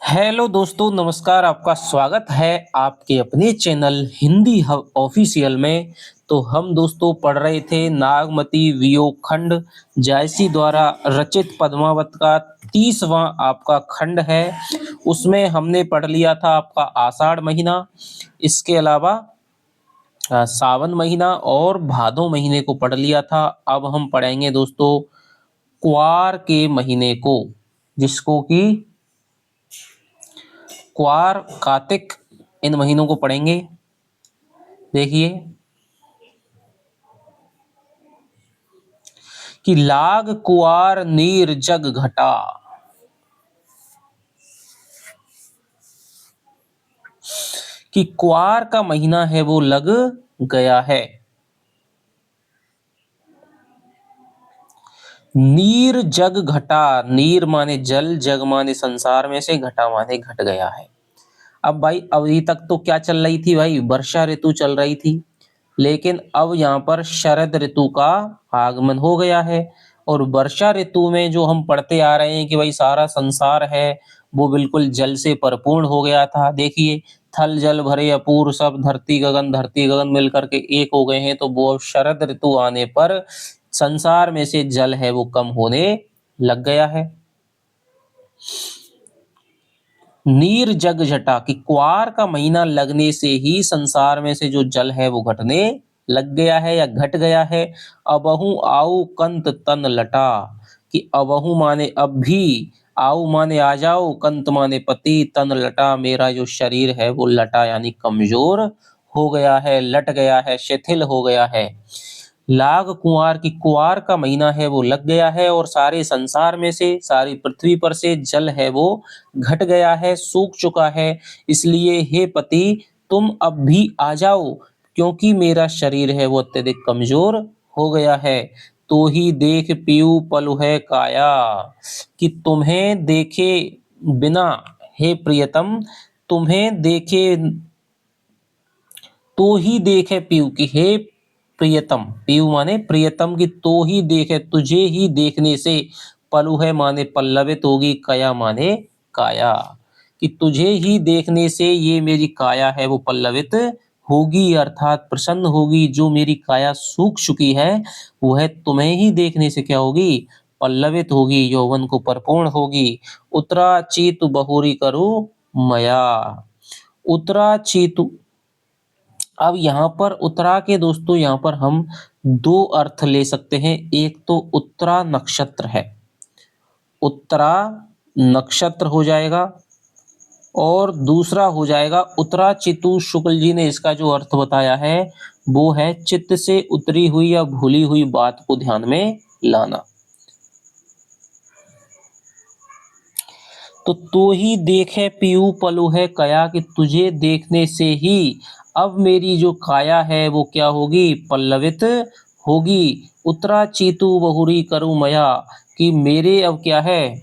Hello दोस्तों, नमस्कार। आपका स्वागत है आपके अपने चैनल हिंदी हब ऑफिशियल में। तो हम दोस्तों पढ़ रहे थे नागमती वियोग खंड जायसी द्वारा रचित पद्मावत का 30वां आपका खंड है। उसमें हमने पढ़ लिया था आपका आषाढ़ महीना, इसके अलावा सावन महीना और भादो महीने को पढ़ लिया था। अब हम पढ़ेंगे दोस्तों क्वार के महीने को, जिसको कि क्वार, कार्तिक, इन महीनों को पढ़ेंगे। देखिए कि लाग कुआर नीर जग घटा, कि क्वार का महीना है वो लग गया है। नीर जग घटा, नीर माने जल, जग माने संसार में से, घटा माने घट गया है। अब भाई अभी तक तो क्या चल रही थी भाई, वर्षा ऋतु चल रही थी, लेकिन अब यहाँ पर शरद ऋतु का आगमन हो गया है। और वर्षा ऋतु में जो हम पढ़ते आ रहे हैं कि भाई सारा संसार है वो बिल्कुल जल से परिपूर्ण हो गया था। देखिए थल जल भरे अपूर सब, धरती गगन मिल करके एक हो गए हैं। तो वो शरद ऋतु आने पर संसार में से जल है वो कम होने लग गया है। नीर जग जटा, कि क्वार का महीना लगने से ही संसार में से जो जल है वो घटने लग गया है या घट गया है। अबहु आऊ कंत तन लटा, कि अबहु माने अब भी, आऊ माने आ जाओ, कंत माने पति, तन लटा मेरा जो शरीर है वो लटा यानी कमजोर हो गया है, लट गया है, शिथिल हो गया है। लाग कुंवार, की कुंवार का महीना है वो लग गया है और सारे संसार में से, सारी पृथ्वी पर से जल है वो घट गया है, सूख चुका है। इसलिए हे पति तुम अब भी आ जाओ, क्योंकि मेरा शरीर है वो अत्यधिक कमजोर हो गया है। तो ही देख पीऊ पलु है काया, कि तुम्हें देखे बिना हे प्रियतम, तुम्हें देखे तो ही देखे पीऊ, की हे प्रियतम, पीयू माने प्रियतम, की तो ही देखे, तुझे ही देखने से, पलु है माने पल्लवित होगी, कया माने काया, कि तुझे ही देखने से ये मेरी काया है वो पल्लवित होगी, अर्थात प्रसन्न होगी। जो मेरी काया सूख चुकी है वो है तुम्हें ही देखने से क्या होगी, पल्लवित होगी, यौवन को परिपूर्ण होगी। उतरा चीतु बहुरी करो मया, उतरा चीतु। अब यहाँ पर उत्तरा के दोस्तों यहाँ पर हम दो अर्थ ले सकते हैं। एक तो उत्तरा नक्षत्र है, उत्तरा नक्षत्र हो जाएगा, और दूसरा हो जाएगा उत्तरा चितु। शुक्ल जी ने इसका जो अर्थ बताया है वो है चित्त से उतरी हुई या भूली हुई बात को ध्यान में लाना। तो ही देखे पीयू पलु है कया, कि तुझे देखने से ही अब मेरी जो काया है वो क्या होगी, पल्लवित होगी। उतरा चीतु बहुरी करु मया, कि मेरे अब क्या है,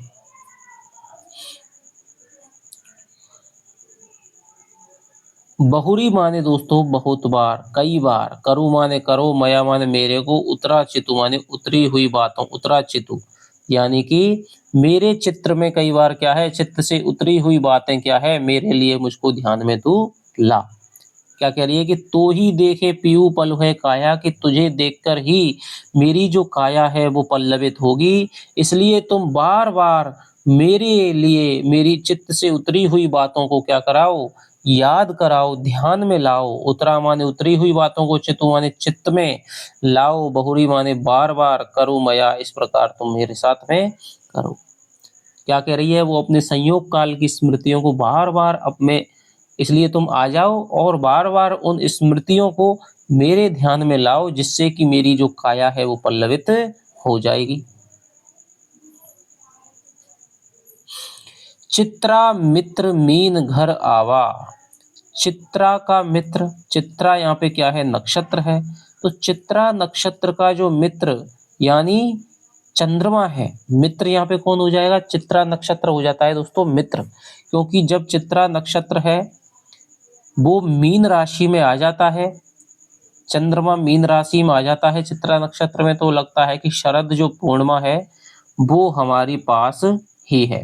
बहुरी माने दोस्तों बहुत बार, कई बार, करु माने करो, मया माने मेरे को, उतरा चितु माने उतरी हुई बातों, उतरा चितु यानी कि मेरे चित्र में कई बार क्या है, चित्त से उतरी हुई बातें क्या है मेरे लिए, मुझको ध्यान में तू ला। क्या कह रही है कि तो ही देखे पीयू पल है काया, कि तुझे देखकर ही मेरी जो काया है वो पल्लवित होगी। इसलिए तुम बार बार मेरे लिए मेरी चित्त से उतरी हुई बातों को क्या कराओ, याद कराओ, ध्यान में लाओ। उतरा माने उतरी हुई बातों को, चितु माने चित्त में लाओ, बहुरी माने बार बार, करो मया इस प्रकार तुम मेरे साथ में करो। क्या कह रही है, वो अपने संयोग काल की स्मृतियों को बार बार अपने, इसलिए तुम आ जाओ और बार बार उन स्मृतियों को मेरे ध्यान में लाओ, जिससे कि मेरी जो काया है वो पल्लवित हो जाएगी। चित्रा मित्र मीन घर आवा, चित्रा का मित्र, चित्रा यहाँ पे क्या है, नक्षत्र है। तो चित्रा नक्षत्र का जो मित्र यानी चंद्रमा है, मित्र यहाँ पे कौन हो जाएगा, चित्रा नक्षत्र हो जाता है दोस्तों मित्र, क्योंकि जब चित्रा नक्षत्र है वो मीन राशि में आ जाता है, चंद्रमा मीन राशि में आ जाता है चित्रा नक्षत्र में, तो लगता है कि शरद जो पूर्णिमा है वो हमारी पास ही है।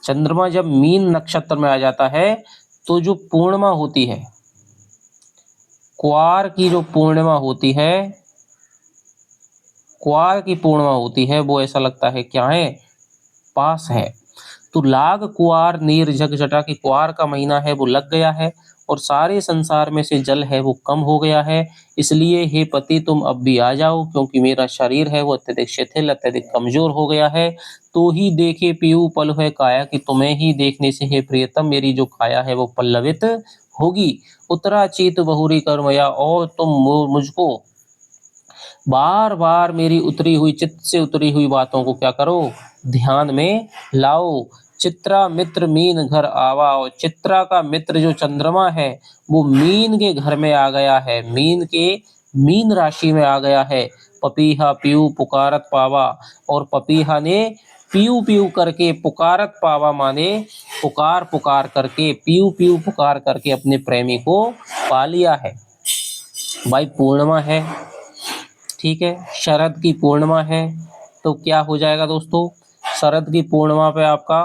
चंद्रमा जब मीन नक्षत्र में आ जाता है तो जो पूर्णिमा होती है, क्वार की जो पूर्णिमा होती है, क्वार की पूर्णिमा होती है, वो ऐसा लगता है क्या है, पास है। तो लाग कुआर नीर जग जटा की कुआर का महीना है वो लग गया है और सारे संसार में से जल है वो कम हो गया है। इसलिए हे पति तुम अब भी आ जाओ, क्योंकि मेरा शरीर है वो अत्यधिक शिथिल अत्यधिक कमजोर हो गया है। तो ही देखे पीयू पल है काया, कि तुम्हें ही देखने से हे प्रियतम मेरी जो काया है वो पल्लवित होगी। उत्तरा चेत बहुरी कर्मया, और तुम मुझको बार बार मेरी उतरी हुई चित्त से उतरी हुई बातों को क्या करो, ध्यान में लाओ। चित्रा मित्र मीन घर आवा, और चित्रा का मित्र जो चंद्रमा है वो मीन के घर में आ गया है, मीन के मीन राशि में आ गया है। पपीहा पीयू पुकारत पावा, और पपीहा ने पीयू पीयू करके पुकारत पावा माने पुकार पुकार करके, पीयू पीयू पुकार करके अपने प्रेमी को पा लिया है। भाई पूर्णिमा है, ठीक है, शरद की पूर्णिमा है, तो क्या हो जाएगा दोस्तों, शरद की पूर्णिमा पे आपका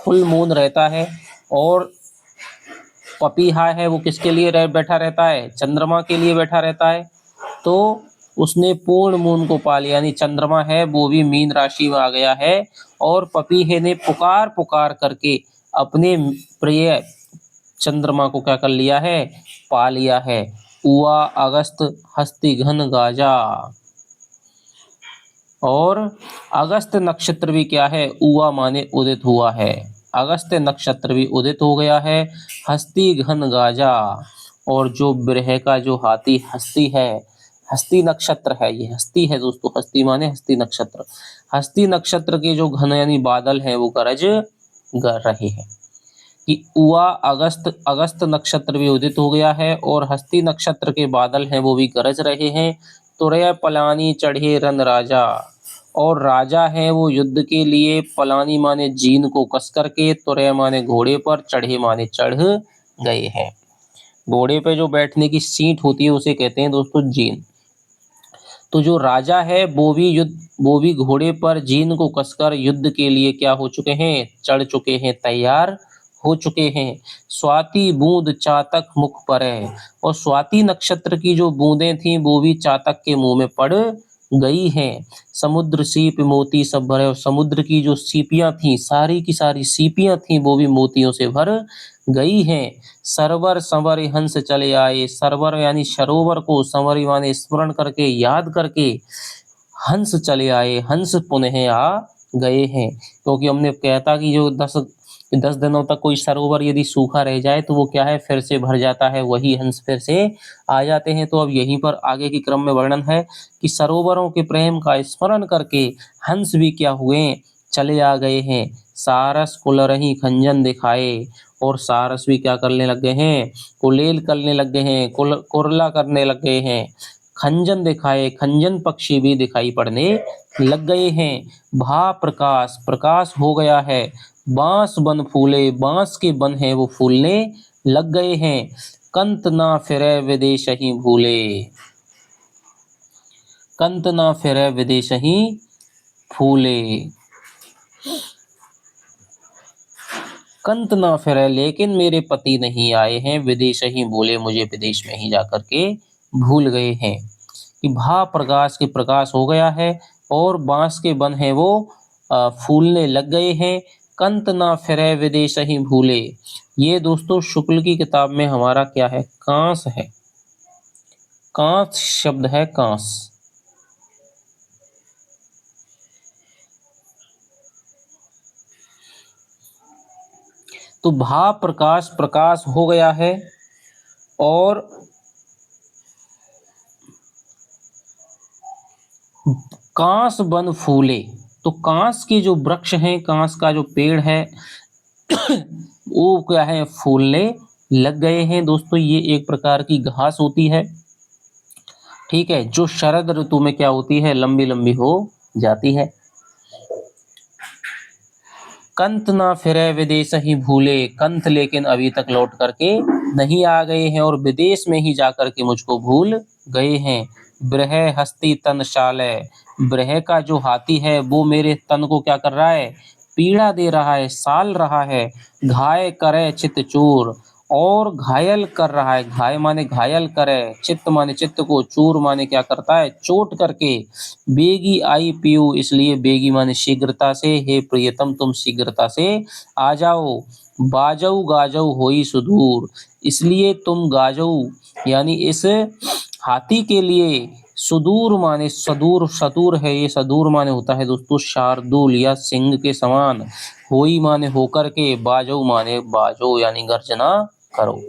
फुल मून रहता है और पपीहा है वो किसके लिए बैठा रहता है, चंद्रमा के लिए बैठा रहता है। तो उसने पूर्ण मून को पा लिया, यानी चंद्रमा है वो भी मीन राशि में आ गया है और पपीहे ने पुकार पुकार करके अपने प्रिय चंद्रमा को क्या कर लिया है, पा लिया है। उआ अगस्त हस्ति घन गाजा, और अगस्त नक्षत्र भी क्या है, उआ माने उदित हुआ है, अगस्त नक्षत्र भी उदित हो गया है। हस्ती घन गाजा, और जो ब्रह का जो हाथी हस्ती है, हस्ती नक्षत्र है, ये हस्ती है दोस्तों, हस्ती माने हस्ती नक्षत्र, हस्ती नक्षत्र के जो घन यानी बादल हैं वो गरज गर रहे हैं। कि उआ अगस्त नक्षत्र भी उदित हो गया है और हस्ती नक्षत्र के बादल हैं वो भी गरज रहे हैं। तुरय पलानी चढ़े रन राजा, और राजा है वो युद्ध के लिए, पलानी माने जीन को कस करके, तुरय माने घोड़े पर, चढ़े माने चढ़ गए हैं। घोड़े पे जो बैठने की सीट होती है उसे कहते हैं दोस्तों जीन। तो जो राजा है वो भी घोड़े पर जीन को कसकर युद्ध के लिए क्या हो चुके हैं, चढ़ चुके हैं, तैयार हो चुके हैं। स्वाति बूंद चातक मुख पर है, और स्वाति नक्षत्र की जो बूंदें थीं वो भी चातक के मुंह में पड़ गई हैं। समुद्र सीप मोती सब भरे, और समुद्र की जो सीपियां थीं सारी की सारी सीपियां थीं वो भी मोतियों से भर गई हैं। सरवर संवर हंस चले आए, सरवर यानी सरोवर को, संवर माने स्मरण करके याद करके हंस चले आए, हंस पुनः आ गए हैं। क्योंकि हमने कहता कि जो 10 दिनों तक कोई सरोवर यदि सूखा रह जाए तो वो क्या है, फिर से भर जाता है, वही हंस फिर से आ जाते हैं। तो अब यहीं पर आगे की क्रम में वर्णन है कि सरोवरों के प्रेम का स्मरण करके हंस भी क्या हुए, चले आ गए हैं। सारस कुलरही खंजन दिखाए, और सारस भी क्या करने लग गए हैं, कुलेल करने लग गए हैं, कुरला करने लग गए हैं। खंजन दिखाए, खंजन पक्षी भी दिखाई पड़ने लग गए हैं। भा प्रकाश, प्रकाश हो गया है। बांस बन फूले, बांस के बन है वो फूलने लग गए हैं। कंत ना फिरे विदेश ही भूले, कंत ना फिरे विदेश ही फूले, कंत ना फिरे लेकिन मेरे पति नहीं आए हैं, विदेश ही भूले मुझे विदेश में ही जाकर के भूल गए हैं। कि भा प्रकाश के प्रकाश हो गया है और बांस के बन है वो फूलने लग गए हैं। कंत ना फिरे विदेश ही भूले, ये दोस्तों शुक्ल की किताब में हमारा क्या है, कांस है, कांस शब्द है, कांस। तो भा प्रकाश, प्रकाश हो गया है और कांस बन फूले, तो कांस के जो वृक्ष हैं, कांस का जो पेड़ है वो क्या है, फूलने लग गए हैं। दोस्तों ये एक प्रकार की घास होती है, ठीक है, जो शरद ऋतु में क्या होती है, लंबी लंबी हो जाती है। कंत ना फिरे विदेश ही भूले, कंत लेकिन अभी तक लौट करके नहीं आ गए हैं और विदेश में ही जाकर के मुझको भूल गए हैं। ब्रह हस्ती तन शालय, ब्रह का जो हाथी है वो मेरे तन को क्या कर रहा है, पीड़ा दे रहा है, साल रहा है, घाय करे चित चूर, और घायल कर रहा है, घाय माने घायल करे, चित्त माने चित्त को, चूर माने क्या करता है, चोट करके। बेगी आई पीयू, इसलिए बेगी माने शीघ्रता से, हे प्रियतम तुम शीघ्रता से आ जाओ। बाजऊ गाजऊ होई सुदूर, इसलिए तुम गाजऊ यानी इस हाथी के लिए, सुदूर माने सदूर, सदूर है ये, सदूर माने होता है दोस्तों शार्दूल या सिंह के समान, होई माने होकर के, बाजो माने बाजो यानी गर्जना करो।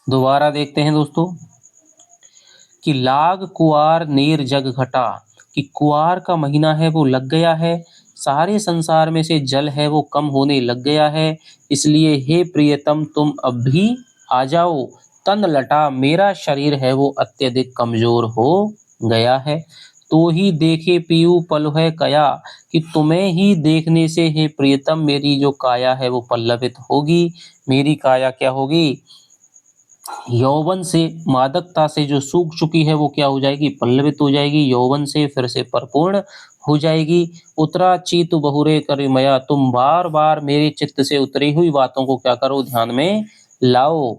दोबारा देखते हैं दोस्तों कि लाग कुआर नीर जग घटा, कि कुआर का महीना है वो लग गया है, सारे संसार में से जल है वो कम होने लग गया है, इसलिए हे प्रियतम तुम अब भी आ जाओ। तन लटा, मेरा शरीर है वो अत्यधिक कमजोर हो गया है। तो ही देखे पीयू पल है कया, कि तुम्हें ही देखने से हे प्रियतम मेरी जो काया है वो पल्लवित होगी। मेरी काया क्या होगी, यौवन से, मादकता से जो सूख चुकी है वो क्या हो जाएगी, पल्लवित हो जाएगी, यौवन से फिर से परिपूर्ण हो जाएगी। उतरा चित बहुरे कर मया, तुम बार बार मेरे चित्त से उतरी हुई बातों को क्या करो, ध्यान में लाओ।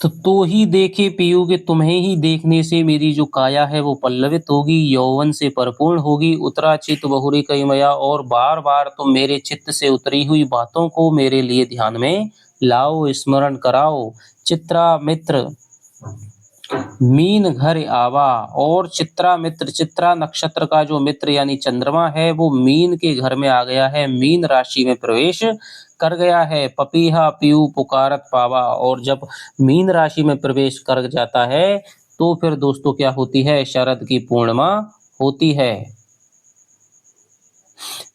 तो ही देखे पियोगे, तुम्हें ही देखने से मेरी जो काया है वो पल्लवित होगी, यौवन से परिपूर्ण होगी। उतरा चित बहुरी कई मया, और बार बार तुम मेरे चित्त से उतरी हुई बातों को मेरे लिए ध्यान में लाओ, स्मरण कराओ। चित्रा मित्र मीन घर आवा, और चित्रा मित्र, चित्रा नक्षत्र का जो मित्र यानी चंद्रमा है वो मीन के घर में आ गया है, मीन राशि में प्रवेश कर गया है। पपीहा पीयू पुकारत पावा, और जब मीन राशि में प्रवेश कर जाता है तो फिर दोस्तों क्या होती है, शरद की पूर्णिमा होती है।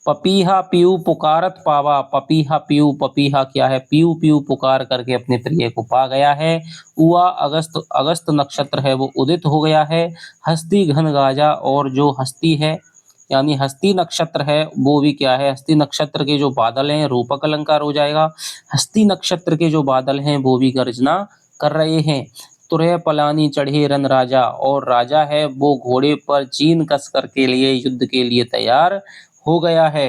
पपीहा पीयू पुकारत पावा, पपीहा पीयू, पपीहा क्या है, पीयू पीयू पुकार करके अपने प्रिय को पा गया है। उआ अगस्त, अगस्त नक्षत्र है वो उदित हो गया है। हस्ती घन गाजा, और जो हस्ती है यानी हस्ती नक्षत्र है वो भी क्या है, हस्ती नक्षत्र के जो बादल हैं, रूपक अलंकार हो जाएगा। हस्ती नक्षत्र के जो बादल हैं वो भी गर्जना कर रहे हैं। तुरह पलानी चढ़े रन राजा, और राजा है वो घोड़े पर चीन कस कर के लिए युद्ध के लिए तैयार हो गया है।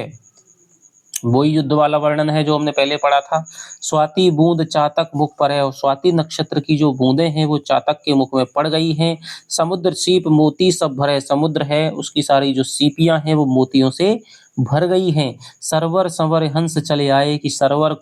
वही युद्ध वाला वर्णन है जो हमने पहले पढ़ा था। स्वाति बूंद चातक मुख पर है, और स्वाति नक्षत्र की जो बूंदें हैं वो चातक के मुख में पड़ गई हैं। समुद्र सीप मोती सब भरे, समुद्र है उसकी सारी जो सीपियां हैं वो मोतियों से भर गई हैं। सरवर संवर हंस चले आए, कि सरोवर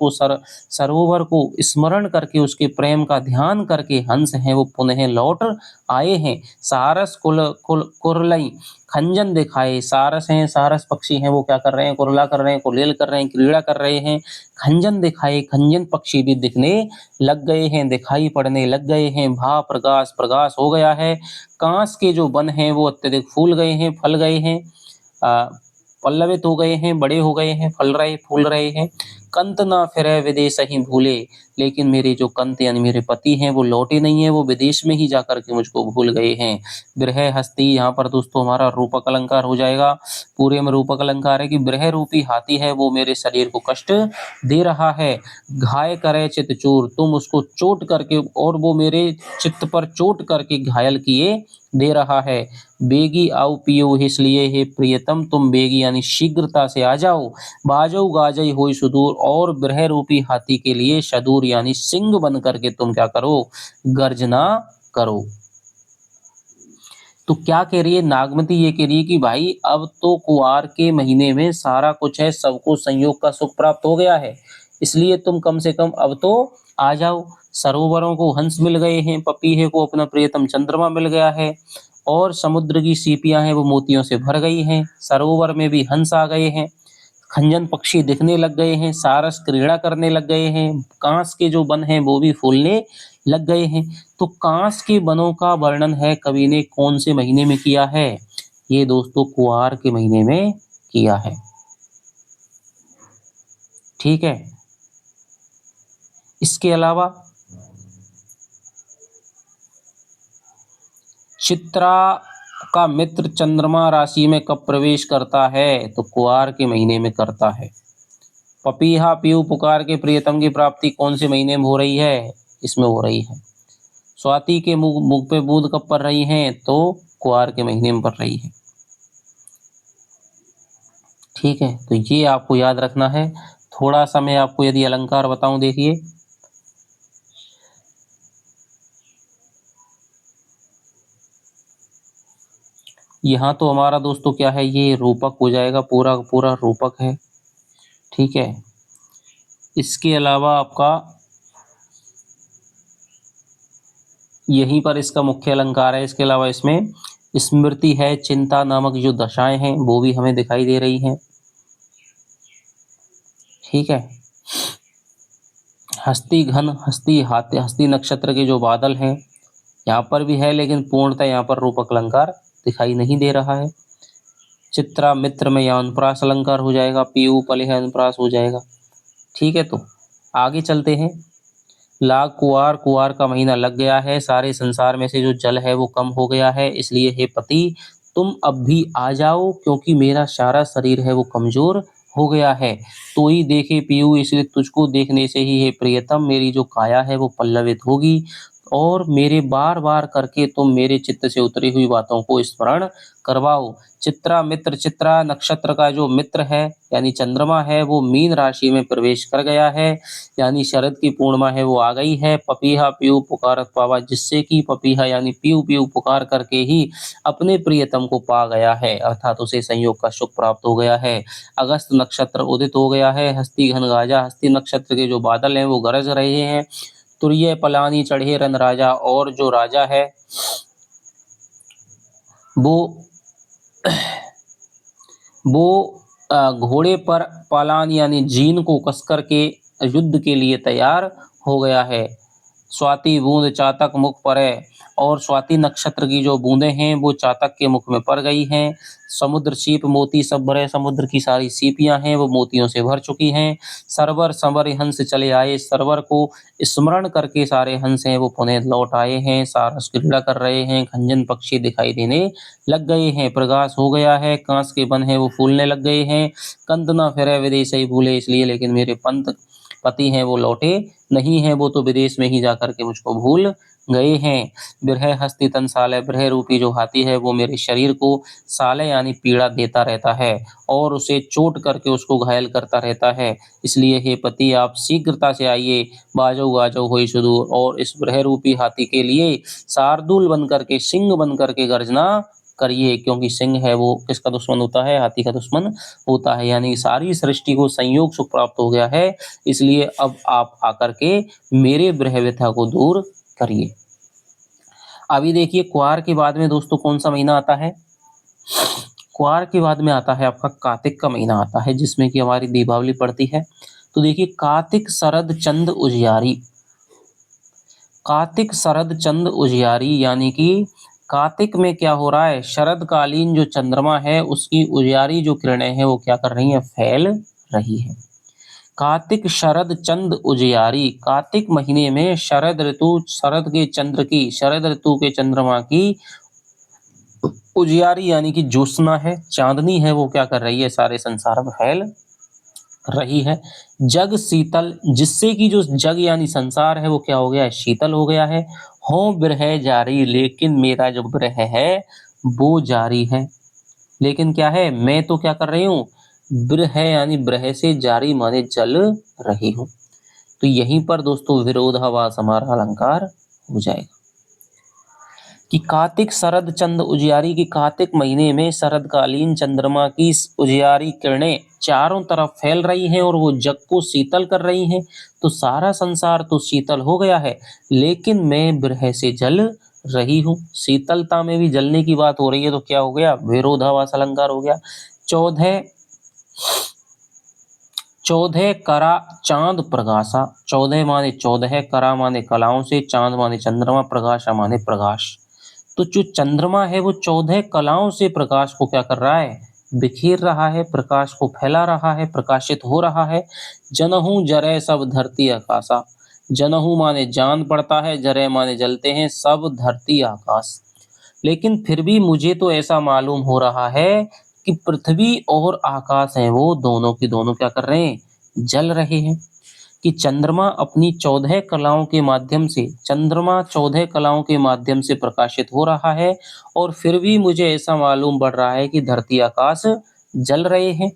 को स्मरण करके उसके प्रेम का ध्यान करके हंस हैं वो पुनः लौट आए हैं। सारस कुल कुल कुरलई खंजन दिखाए, सारस हैं, सारस पक्षी हैं वो क्या कर रहे हैं, कुरला कर रहे हैं, कुलेल कर रहे हैं, क्रीड़ा कर रहे हैं। खंजन दिखाए, खंजन पक्षी भी दिखने लग गए हैं, दिखाई पड़ने लग गए हैं। भा प्रकाश, प्रकाश हो गया है। कांस के जो वन हैं वो अत्यधिक फूल गए हैं, फल गए हैं, पल्लवित हो गए हैं, बड़े हो गए हैं, फल रहे फूल रहे हैं। कंत ना फिरे विदेश ही भूले, लेकिन मेरे जो कंत यानी मेरे पति हैं वो लौटे नहीं है, वो विदेश में ही जाकर के मुझको भूल गए हैं। विरह हस्ती, यहाँ पर दोस्तों हमारा रूपक अलंकार हो जाएगा। पूरे में रूपक अलंकार है कि विरह रूपी हाथी है वो मेरे शरीर को कष्ट दे रहा है। घाय करे चित चूर, तुम उसको चोट करके, और वो मेरे चित्त पर चोट करके घायल किए दे रहा है। बेगी आओ पियो, इसलिए हे प्रियतम तुम बेगी यानी शीघ्रता से आ जाओ। बाजो गाजई होई सुदूर, और ब्रह रूपी हाथी के लिए सदूर यानी सिंह बन करके तुम क्या करो, गर्जना करो। तो क्या कह रही है नागमती, ये कह रही है कि भाई अब तो कुआर के महीने में सारा कुछ है, सबको संयोग का सुख प्राप्त हो गया है, इसलिए तुम कम से कम अब तो आ जाओ। सरोवरों को हंस मिल गए हैं, पपीहे को अपना प्रियतम चंद्रमा मिल गया है, और समुद्र की सीपियां हैं वो मोतियों से भर गई हैं, सरोवर में भी हंस आ गए हैं, खंजन पक्षी दिखने लग गए हैं, सारस क्रीड़ा करने लग गए हैं, कांस के जो वन हैं वो भी फूलने लग गए हैं। तो कांस के वनों का वर्णन है कवि ने कौन से महीने में किया है, ये दोस्तों कुआर के महीने में किया है। ठीक है, इसके अलावा चित्रा का मित्र चंद्रमा राशि में कब प्रवेश करता है, तो कुआर के महीने में करता है। पपीहा पीऊ पुकार के प्रियतम की प्राप्ति कौन से महीने में हो रही है? इसमें हो रही है। स्वाति के मुख मुख पे बूंद कब पड़ रही हैं? तो कुआर के महीने में पड़ रही है। ठीक है, तो ये आपको याद रखना है। थोड़ा सा मैं आपको यदि अलंकार बताऊं, देखिए यहाँ तो हमारा दोस्तों क्या है, ये रूपक हो जाएगा, पूरा पूरा रूपक है। ठीक है, इसके अलावा आपका यहीं पर इसका मुख्य अलंकार है। इसके अलावा इसमें स्मृति है, चिंता नामक जो दशाएं हैं वो भी हमें दिखाई दे रही हैं। ठीक है, हस्ती घन, हस्ती हाथी, हस्ती नक्षत्र के जो बादल हैं यहाँ पर भी है, लेकिन पूर्णतः यहाँ पर रूपक अलंकार दिखाई नहीं दे रहा है। चित्रा मित्र में यहाँ अनुप्रास अलंकार हो जाएगा, पीयू पलिह अनुप्रास हो जाएगा। ठीक है, तो आगे चलते हैं। लाग कुआर, कुआर का महीना लग गया है, सारे संसार में से जो जल है वो कम हो गया है, इसलिए हे पति तुम अब भी आ जाओ, क्योंकि मेरा सारा शरीर है वो कमजोर हो गया है। तो ही देखे पीयू, इसलिए तुझको देखने से ही हे प्रियतम मेरी जो काया है वो पल्लवित होगी, और मेरे बार बार करके तुम मेरे चित्त से उतरी हुई बातों को स्मरण करवाओ। चित्रा मित्र, चित्रा नक्षत्र का जो मित्र है यानी चंद्रमा है वो मीन राशि में प्रवेश कर गया है, यानी शरद की पूर्णिमा है वो आ गई है। पपीहा पीयू पुकारत पावा, जिससे कि पपीहा यानी पीयू पीयू पुकार करके ही अपने प्रियतम को पा गया है, अर्थात उसे संयोग का सुख प्राप्त हो गया है। अगस्त नक्षत्र उदित हो गया है, हस्ती घन गाजा, हस्ती नक्षत्र के जो बादल हैं वो गरज रहे हैं। तुरय पलानी चढ़े रन राजा, और जो राजा है वो घोड़े पर पालान यानी जीन को कसकर के युद्ध के लिए तैयार हो गया है। स्वाति बूंद चातक मुख पर है, और स्वाति नक्षत्र की जो बूंदें हैं वो चातक के मुख में पड़ गई हैं। समुद्र सीप मोती सब भरे, समुद्र की सारी सीपियां हैं वो मोतियों से भर चुकी हैं। सरवर संवर हंस चले आए, सरवर को स्मरण करके सारे हंस हैं वो पुनः लौट आए हैं, सारस क्रीड़ा कर रहे हैं, खंजन पक्षी दिखाई देने लग गए हैं, प्रकाश हो गया है, कांस के बन है वो फूलने लग गए हैं। कंद न फिरे विदेश ही भूले, इसलिए लेकिन मेरे पंत पति हैं वो लौटे नहीं हैं, वो तो विदेश में ही जाकर के मुझको भूल गए हैं। बिरह हस्ती तन साले, बिरह रूपी जो हाथी है वो मेरे शरीर को साले यानी पीड़ा देता रहता है, और उसे चोट करके उसको घायल करता रहता है। इसलिए हे पति आप शीघ्रता से आइए, बाजो गाजो होई सुदूर, और इस बिरह रूपी हाथी के लिए शार्दूल बन करके, सिंह बन करके गर्जना करिए, क्योंकि सिंह है वो किसका दुश्मन होता है? हाथी का दुश्मन होता है। यानी सारी सृष्टि को संयोग सुख प्राप्त हो गया है, इसलिए अब आप आकर के मेरे विरह व्यथा को दूर करिए। अभी देखिए कुआर के बाद में दोस्तों कौन सा महीना आता है? कुआर के बाद में आता है आपका कार्तिक का महीना आता है, जिसमें कि हमारी दीपावली पड़ती है। तो देखिए कार्तिक शरद चंद उजियारी, कार्तिक शरद चंद उजियारी यानी कि कार्तिक में क्या हो रहा है? शरद कालीन जो चंद्रमा है उसकी उजियारी जो किरणें हैं वो क्या कर रही हैं? फैल रही है। कार्तिक शरद चंद उजियारी, कार्तिक महीने में शरद ऋतु, शरद के चंद्र की, शरद ऋतु के चंद्रमा की उजियारी यानी कि ज्योत्सना है, चांदनी है वो क्या कर रही है? सारे संसार में फैल रही है। जग शीतल, जिससे कि जो जग यानी संसार है वो क्या हो गया है? शीतल हो गया है। हो बिरह जारी, लेकिन मेरा जो बिरह है वो जारी है, लेकिन क्या है? मैं तो क्या कर रही हूँ? बिरह यानी ब्रह से जारी माने जल रही हूँ। तो यहीं पर दोस्तों विरोधाभास हमारा अलंकार हो जाएगा कि कार्तिक शरद चंद उजियारी, की कार्तिक महीने में शरदकालीन चंद्रमा की उजियारी किरणें चारों तरफ फैल रही हैं और वो जग को शीतल कर रही हैं। तो सारा संसार तो शीतल हो गया है, लेकिन मैं बिरह से जल रही हूँ। शीतलता में भी जलने की बात हो रही है, तो क्या हो गया? विरोधाभास अलंकार हो गया। चौदह चौदह करा चांद प्रकाशा, चौदह माने चौदह, करा माने कलाओं से, चांद माने चंद्रमा, प्रकाशा माने प्रकाश। तो जो चंद्रमा है वो 14 कलाओं से प्रकाश को क्या कर रहा है? बिखेर रहा है, प्रकाश को फैला रहा है, प्रकाशित हो रहा है। जनहु जरे सब धरती आकाशा, जनहु माने जान पड़ता है, जरे माने जलते हैं, सब धरती आकाश। लेकिन फिर भी मुझे तो ऐसा मालूम हो रहा है कि पृथ्वी और आकाश है वो दोनों की दोनों क्या कर रहे हैं? जल रहे हैं। कि चंद्रमा अपनी 14 कलाओं के माध्यम से, चंद्रमा 14 कलाओं के माध्यम से प्रकाशित हो रहा है और फिर भी मुझे ऐसा मालूम पड़ रहा है कि धरती आकाश जल रहे हैं।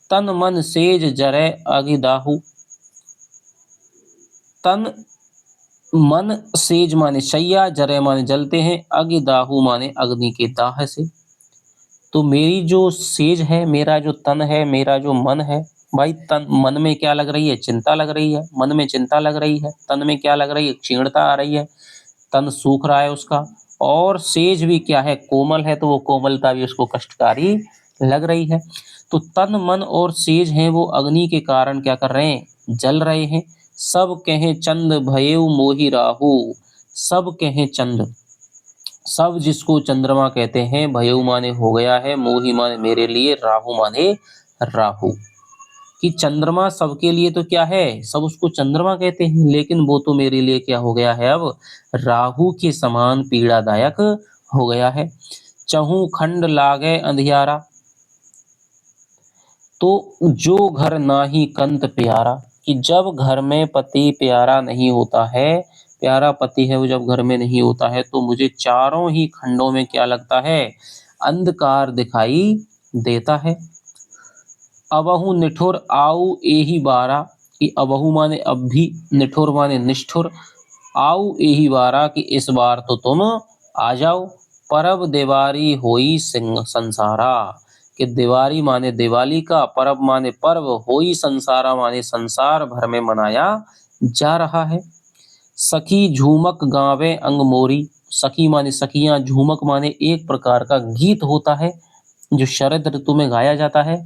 तन मन सेज जरै अगि दाहु। तन मन सेज माने शैया, जरै माने जलते हैं, अगि दाहु माने अग्नि के दाह से। तो मेरी जो सेज है, मेरा जो तन है, मेरा जो मन है, भाई तन मन में क्या लग रही है? चिंता लग रही है। मन में चिंता लग रही है। तन में क्या लग रही है? क्षीणता आ रही है। तन सूख रहा है उसका। और सेज भी क्या है? कोमल है, तो वो कोमलता भी उसको कष्टकारी लग रही है। तो तन मन और सेज हैं वो अग्नि के कारण क्या कर रहे हैं? जल रहे हैं। सब कहें चंद भयेउ मोहि राहु। सब कहें चंद, सब जिसको चंद्रमा कहते हैं, भयउ माने हो गया है, मोही माने मेरे लिए, राहु माने राहु। कि चंद्रमा सबके लिए तो क्या है? सब उसको चंद्रमा कहते हैं, लेकिन वो तो मेरे लिए क्या हो गया है? अब राहु के समान पीड़ादायक हो गया है। चहु खंड लागे अंधियारा। तो जो घर नाही कंत प्यारा, कि जब घर में पति प्यारा नहीं होता है, प्यारा पति है वो जब घर में नहीं होता है, तो मुझे चारों ही खंडों में क्या लगता है? अंधकार दिखाई देता है। अबहु निठुर आऊ एहि बारा। कि अबहु माने अब भी, निठुर माने निष्ठुर, आऊ एहि बारा कि इस बार तो तुम आ जाओ। परब देवारी होई सिंह संसारा। कि दिवारी माने दिवाली का, परब माने पर्व, होई संसारा माने संसार भर में मनाया जा रहा है। सखी झूमक गावे अंग मोरी। सखी माने सखियां, झूमक माने एक प्रकार का गीत होता है जो शरद ऋतु में गाया जाता है।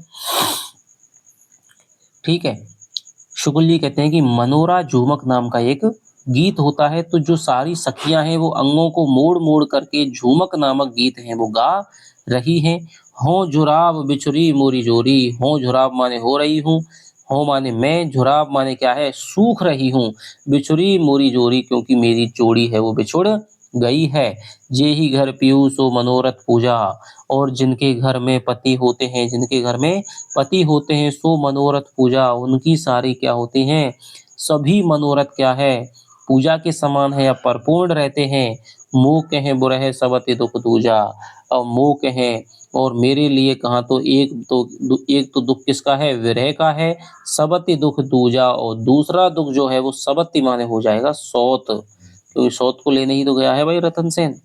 ठीक है। शुक्ल जी कहते हैं कि मनोरा झूमक नाम का एक गीत होता है। तो जो सारी सखियां हैं वो अंगों को मोड़ मोड़ करके झूमक नामक गीत है वो गा रही हैं। हो झुराब बिछुरी मोरी जोरी। हो झुराब माने हो रही हूँ, हो माने मैं, झुराब माने क्या है? सूख रही हूँ, बिछुरी मोरी जोरी क्योंकि मेरी जोड़ी है वो बिछुड़ गई है। जे ही घर पीयूष सो मनोरथ पूजा। और जिनके घर में पति होते हैं, जिनके घर में पति होते हैं, सो मनोरथ पूजा, उनकी सारी क्या होती हैं? सभी मनोरथ क्या है? पूजा के समान है या परिपूर्ण रहते हैं। मोह कहें बुरह सबति दुख दूजा। और मोह कहें, और मेरे लिए कहा तो एक तो दुख किसका है? विरह का है। सबति दुख दूजा, और दूसरा दुख जो है वो सबति माने हो जाएगा सौत, क्योंकि सौत को लेने ही तो गया है भाई रतन सेन।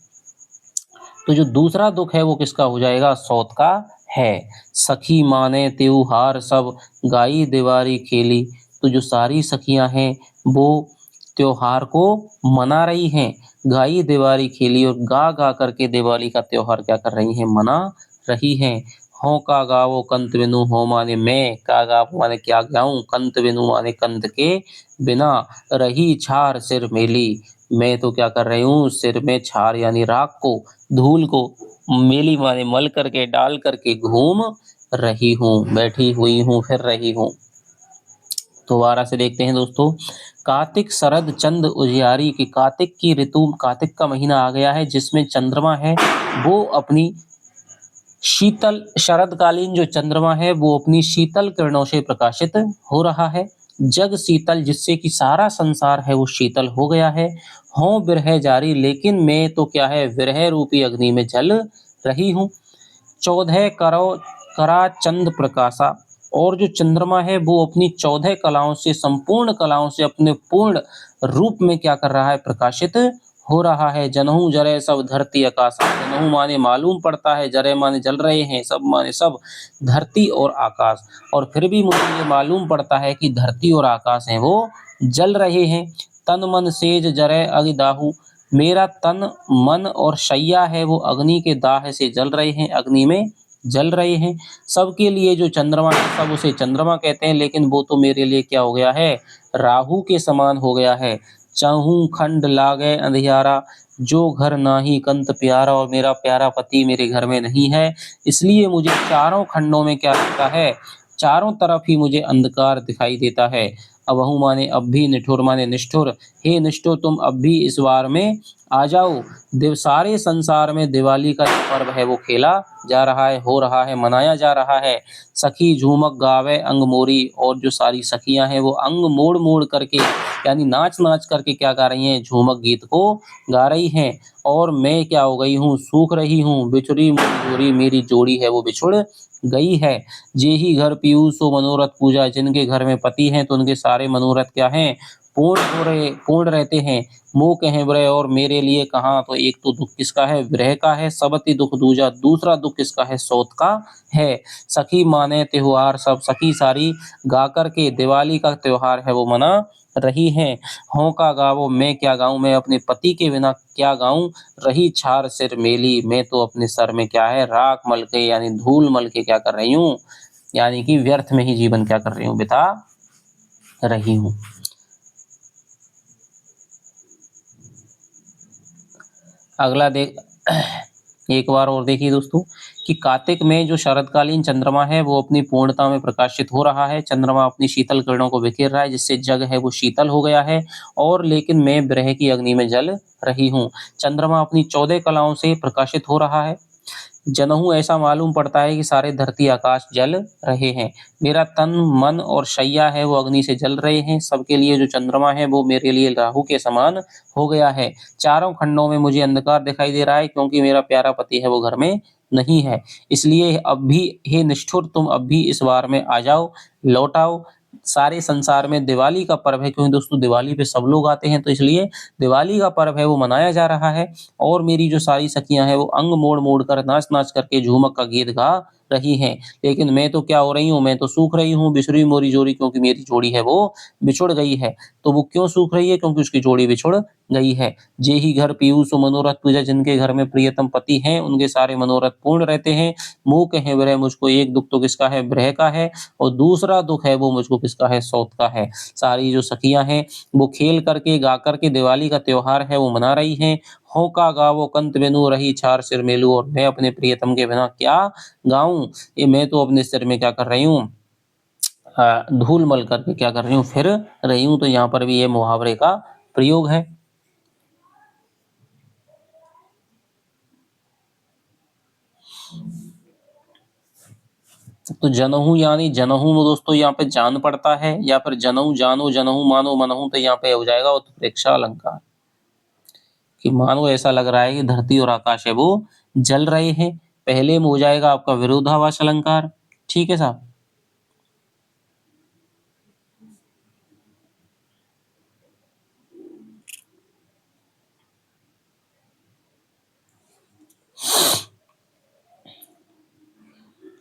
तो जो दूसरा दुख है वो किसका हो जाएगा? सौत का है। सखी माने त्योहार सब, गाई दिवारी खेली। तो जो सारी सखियां हैं वो त्योहार को मना रही हैं, गाई दिवारी खेली, और गा गा करके दिवाली का त्योहार क्या कर रही हैं? मना रही हैं। हों का गावो कंत बिनु, हो माने मैं, का गावो माने क्या गाऊं, कंत बिनु माने कंत के बिना, रही छार सिर मेली। मैं तो क्या कर रही हूँ? सिर में छार यानी राख को, धूल को, मेली माने मल करके, डाल करके घूम रही हूँ, बैठी हुई हूँ, फिर रही हूँ। दोबारा से देखते हैं दोस्तों। कार्तिक शरद चंद उजियारी। की कार्तिक की ऋतु, कार्तिक का महीना आ गया है जिसमें चंद्रमा है वो अपनी शीतल, शरदकालीन जो चंद्रमा है वो अपनी शीतल किरणों से प्रकाशित हो रहा है। जग शीतल, जिससे कि सारा संसार है वो शीतल हो गया है। हों बिरह जारी, लेकिन मैं तो क्या है? विरह रूपी अग्नि में जल रही हूँ। 14 करो करा चंद प्रकाशा। और जो चंद्रमा है वो अपनी 14 कलाओं से, संपूर्ण कलाओं से अपने पूर्ण रूप में क्या कर रहा है? प्रकाशित हो रहा है। जनहु जरे सब धरती आकाशा। जनहु माने मालूम पड़ता है, जरे माने जल रहे हैं, सब माने सब, धरती और आकाश। और फिर भी मुझे ये मालूम पड़ता है कि धरती और आकाश हैं वो जल रहे हैं। तन मन सेज जरे अगि दाहु। मेरा तन, मन और शैया है वो अग्नि के दाह से जल रहे हैं, अग्नि में जल रहे हैं। सबके लिए जो चंद्रमा है सब उसे चंद्रमा कहते हैं, लेकिन वो तो मेरे लिए क्या हो गया है? राहु के समान हो गया है। चहु खंड लागे अंधियारा। जो घर नाही कंत प्यारा, और मेरा प्यारा पति मेरे घर में नहीं है, इसलिए मुझे चारों खंडों में क्या लगता है? चारों तरफ ही मुझे अंधकार दिखाई देता है। अबहु माने अब भी, निठुर माने निष्ठुर, हे निष्ठुर तुम अब भी इस बार में आ जाओ। सारे संसार में दिवाली का जो पर्व है वो खेला जा रहा है, हो रहा है, मनाया जा रहा है। सखी झूमक गावे अंग मोरी, और जो सारी सखियां हैं वो अंग मोड़ मोड़ करके यानी नाच नाच करके क्या गा रही हैं, झूमक गीत को गा रही हैं। और मैं क्या हो गई हूँ, सूख रही हूँ, बिछुड़ी जोड़ी, मेरी जोड़ी है वो बिछुड़ गई है। जेहि घर पीयूष सो मनोरथ पूजा, जिनके घर में पति हैं तो उनके सारे मनोरथ क्या हैं, पूर्ण रहते हैं। मोह कहें विरह और मेरे लिए कहाँ, तो एक तो दुख किसका है, विरह का है। सबति दुख दूजा, दूसरा दुख किसका है, सौत का है। सखी माने त्योहार, सब सखी सारी गा कर के दिवाली का त्योहार है वो मना रही हैं। हों का गावो, मैं क्या गाऊं, मैं अपने पति के बिना क्या गाऊं। रही छार सिर मेली, मैं तो अपने सर में क्या है, राख मल के यानी धूल मल के क्या कर रही हूँ, यानी कि व्यर्थ में ही जीवन क्या कर रही हूँ, बिता रही हूँ। अगला देख एक बार और देखिए दोस्तों कि कार्तिक में जो शरदकालीन चंद्रमा है वो अपनी पूर्णता में प्रकाशित हो रहा है। चंद्रमा अपनी शीतल किरणों को बिखेर रहा है, जिससे जग है वो शीतल हो गया है। और लेकिन मैं विरह की अग्नि में जल रही हूँ। चंद्रमा अपनी 14 कलाओं से प्रकाशित हो रहा है। जनहु ऐसा मालूम पड़ता है कि सारे धरती आकाश जल रहे हैं। मेरा तन मन और शैया है वो अग्नि से जल रहे हैं। सबके लिए जो चंद्रमा है वो मेरे लिए राहु के समान हो गया है। चारों खंडों में मुझे अंधकार दिखाई दे रहा है, क्योंकि मेरा प्यारा पति है वो घर में नहीं है। इसलिए अब भी हे निष्ठुर तुम अब भी इस बार में आ जाओ, लौट आओ। सारे संसार में दिवाली का पर्व है, क्योंकि दोस्तों दिवाली पे सब लोग आते हैं, तो इसलिए दिवाली का पर्व है वो मनाया जा रहा है। और मेरी जो सारी सखियां हैं वो अंग मोड़ मोड़ कर नाच नाच करके झूमक का गीत गा रही हैं। लेकिन मैं तो क्या हो रही हूँ, मैं तो सूख रही हूँ, बिछड़ी मोरी जोड़ी, क्योंकि मेरी जोड़ी है वो बिछुड़ गई है। तो वो क्यों सूख रही है, क्योंकि उसकी जोड़ी बिछुड़ गई है। जे ही घर पीयूष सो मनोरथ पूजा, जिनके घर में प्रियतम पति हैं उनके सारे मनोरथ पूर्ण रहते हैं। मुँह कहे विरह, मुझको एक दुख तो किसका है, विरह का है। और दूसरा दुख है वो मुझको किसका है, सौत का है। सारी जो सखियां हैं वो खेल करके गा करके दिवाली का त्योहार है वो मना रही हैं। हों का गावो कंत बिनु, रही छार सिर मेलू, और मैं अपने प्रियतम के बिना क्या गाऊं। ये मैं तो अपने सिर में क्या कर रही हूँ, धूल मल करके क्या कर रही हूँ, फिर रही हूँ। तो यहाँ पर भी ये मुहावरे का प्रयोग है। तो जनहू यानी जनहू में दोस्तों यहाँ पे जान पड़ता है, या फिर जनहू जानो, जनहू मानो, मनहू, तो यहाँ पे हो जाएगा उत्प्रेक्षा अलंकार। कि मानो ऐसा लग रहा है कि धरती और आकाश है वो जल रहे हैं। पहले में हो जाएगा आपका विरोधाभास अलंकार। ठीक है साहब।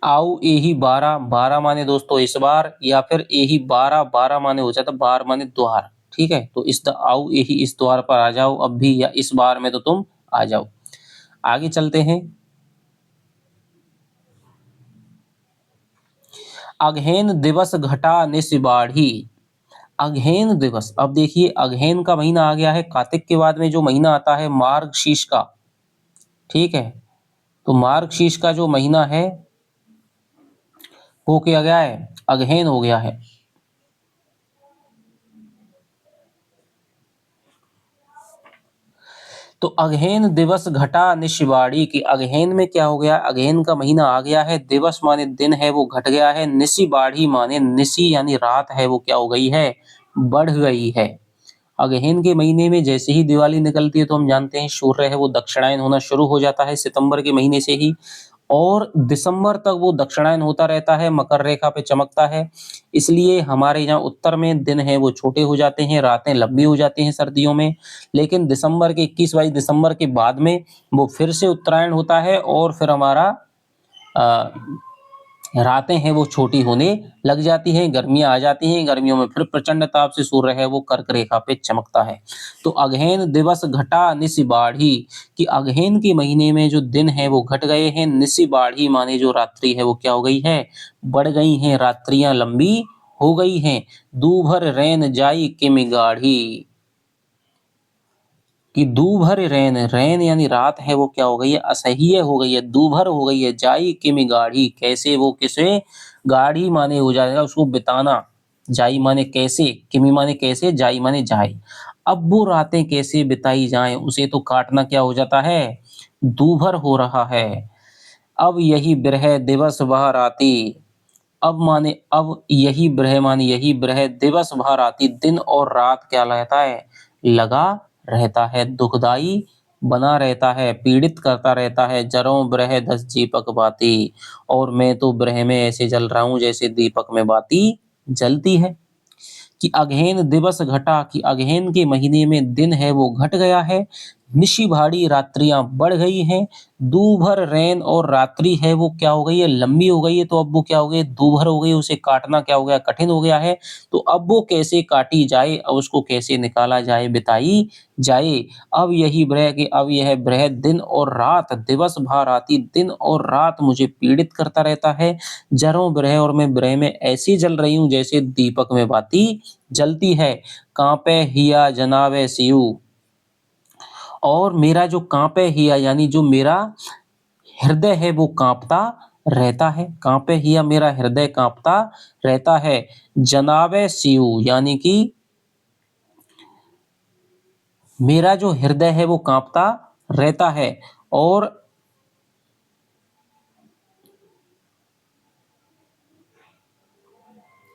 आओ एही 12, 12 माने दोस्तों इस बार, या फिर एही 12, 12 माने हो जाता, बार माने द्वार। ठीक है, तो इस आओ एही इस द्वार पर आ जाओ अब भी, या इस बार में तो तुम आ जाओ। आगे चलते हैं। अघेन दिवस घटा निस बाढ़ी। अघेन दिवस, अब देखिए अघेन का महीना आ गया है। कार्तिक के बाद में जो महीना आता है मार्गशीर्ष का, ठीक है, तो मार्गशीर्ष का जो महीना है वो क्या गया है, अघेन हो गया है। तो अघेन दिवस घटा निशिबाड़ी, की अघेन में क्या हो गया, अघेन का महीना आ गया है। दिवस माने दिन है वो घट गया है। निशी बाढ़ी माने निशी यानी रात है वो क्या हो गई है, बढ़ गई है। अगहन के महीने में जैसे ही दिवाली निकलती है तो हम जानते हैं सूर्य है वो दक्षिणायन होना शुरू हो जाता है सितंबर के महीने से ही। और दिसंबर तक वो दक्षिणायन होता रहता है, मकर रेखा पे चमकता है। इसलिए हमारे यहाँ उत्तर में दिन है वो छोटे हो जाते हैं, रातें लंबी हो जाती हैं सर्दियों में। लेकिन दिसंबर के 21-22 दिसंबर के बाद में वो फिर से उत्तरायण होता है, और फिर हमारा अ, रातें हैं वो छोटी होने लग जाती हैं, गर्मियां आ जाती हैं। गर्मियों में फिर प्रचंड ताप से सूर्य है वो कर्क रेखा पे चमकता है। तो अगहन दिवस घटा निस बाढ़ी, कि अगहन के महीने में जो दिन है वो घट गए हैं। निस बाढ़ी माने जो रात्रि है वो क्या हो गई है, बढ़ गई हैं, रात्रियां लंबी हो गई हैं। दूभर रैन जाई किम गाढ़ी, कि दूभर रैन, रैन यानी रात है वो क्या हो गई है, असह्य हो गई है, दूभर हो गई है। जाई किमि गाढ़ी, कैसे वो किसे, गाढ़ी माने हो जाएगा उसको बिताना, जाई माने कैसे, किमी माने कैसे, जाई माने जाए। अब वो रातें कैसे बिताई जाएँ, उसे तो काटना क्या हो जाता है, दूभर हो रहा है। अब यही बिरह दिवस वह राती, अब यही ब्रह माने यही ब्रह दिवस भर आती, दिन और रात क्या रहता है, लगा रहता है, दुखदाई बना रहता है, पीड़ित करता रहता है। जरों ब्रह दस दीपक बाती, और मैं तो ब्रह में ऐसे जल रहा हूँ जैसे दीपक में बाती जलती है। कि अगेन दिवस घटा, कि अगेन के महीने में दिन है वो घट गया है। निशी भाड़ी रात्रियां बढ़ गई हैं। दूभर रैन और रात्रि है वो क्या हो गई है, लंबी हो गई है। तो अब वो क्या हो गई, दूभर हो गई, उसे काटना क्या हो गया, कठिन हो गया है। तो अब वो कैसे काटी जाए, अब उसको कैसे निकाला जाए, बिताई जाए। अब यह ब्रह दिन और रात दिवस भर आती, दिन और रात मुझे पीड़ित करता रहता है। जरों ब्रह, और मैं ब्रह में ऐसी जल रही हूँ जैसे दीपक में बाती जलती है। कांपे हिया जनावे सियु, और मेरा जो कांपे हिया यानी जो मेरा हृदय है वो कांपता रहता है। कांपे हिया मेरा हृदय कांपता रहता है। जनावे सियु यानी कि मेरा जो हृदय है वो कांपता रहता है। और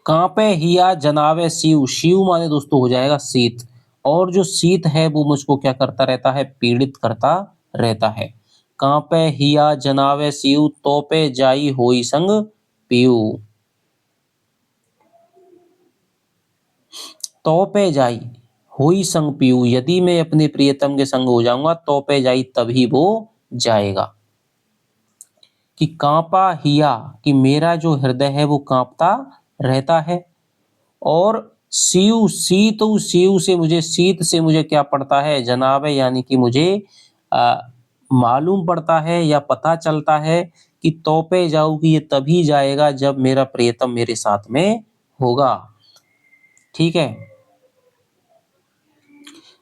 कांपे हिया जनावे शिव, शिव माने दोस्तों हो जाएगा शीत, और जो शीत है वो मुझको क्या करता रहता है, पीड़ित करता रहता है। कांपे हिया जनावे शिव, तोपे जाई होई संग पीऊ। तोपे जाई होई संग पीऊ, यदि मैं अपने प्रियतम के संग हो जाऊंगा, तोपे जाई तभी वो जाएगा। कि कांपा हिया, कि मेरा जो हृदय है वो कांपता रहता है। और सीयू, सीयू से मुझे, शीत से मुझे क्या पड़ता है, जनाब है यानी कि मुझे आ, मालूम पड़ता है या पता चलता है कि तोपे जाऊं, कि ये तभी जाएगा जब मेरा प्रियतम मेरे साथ में होगा। ठीक है।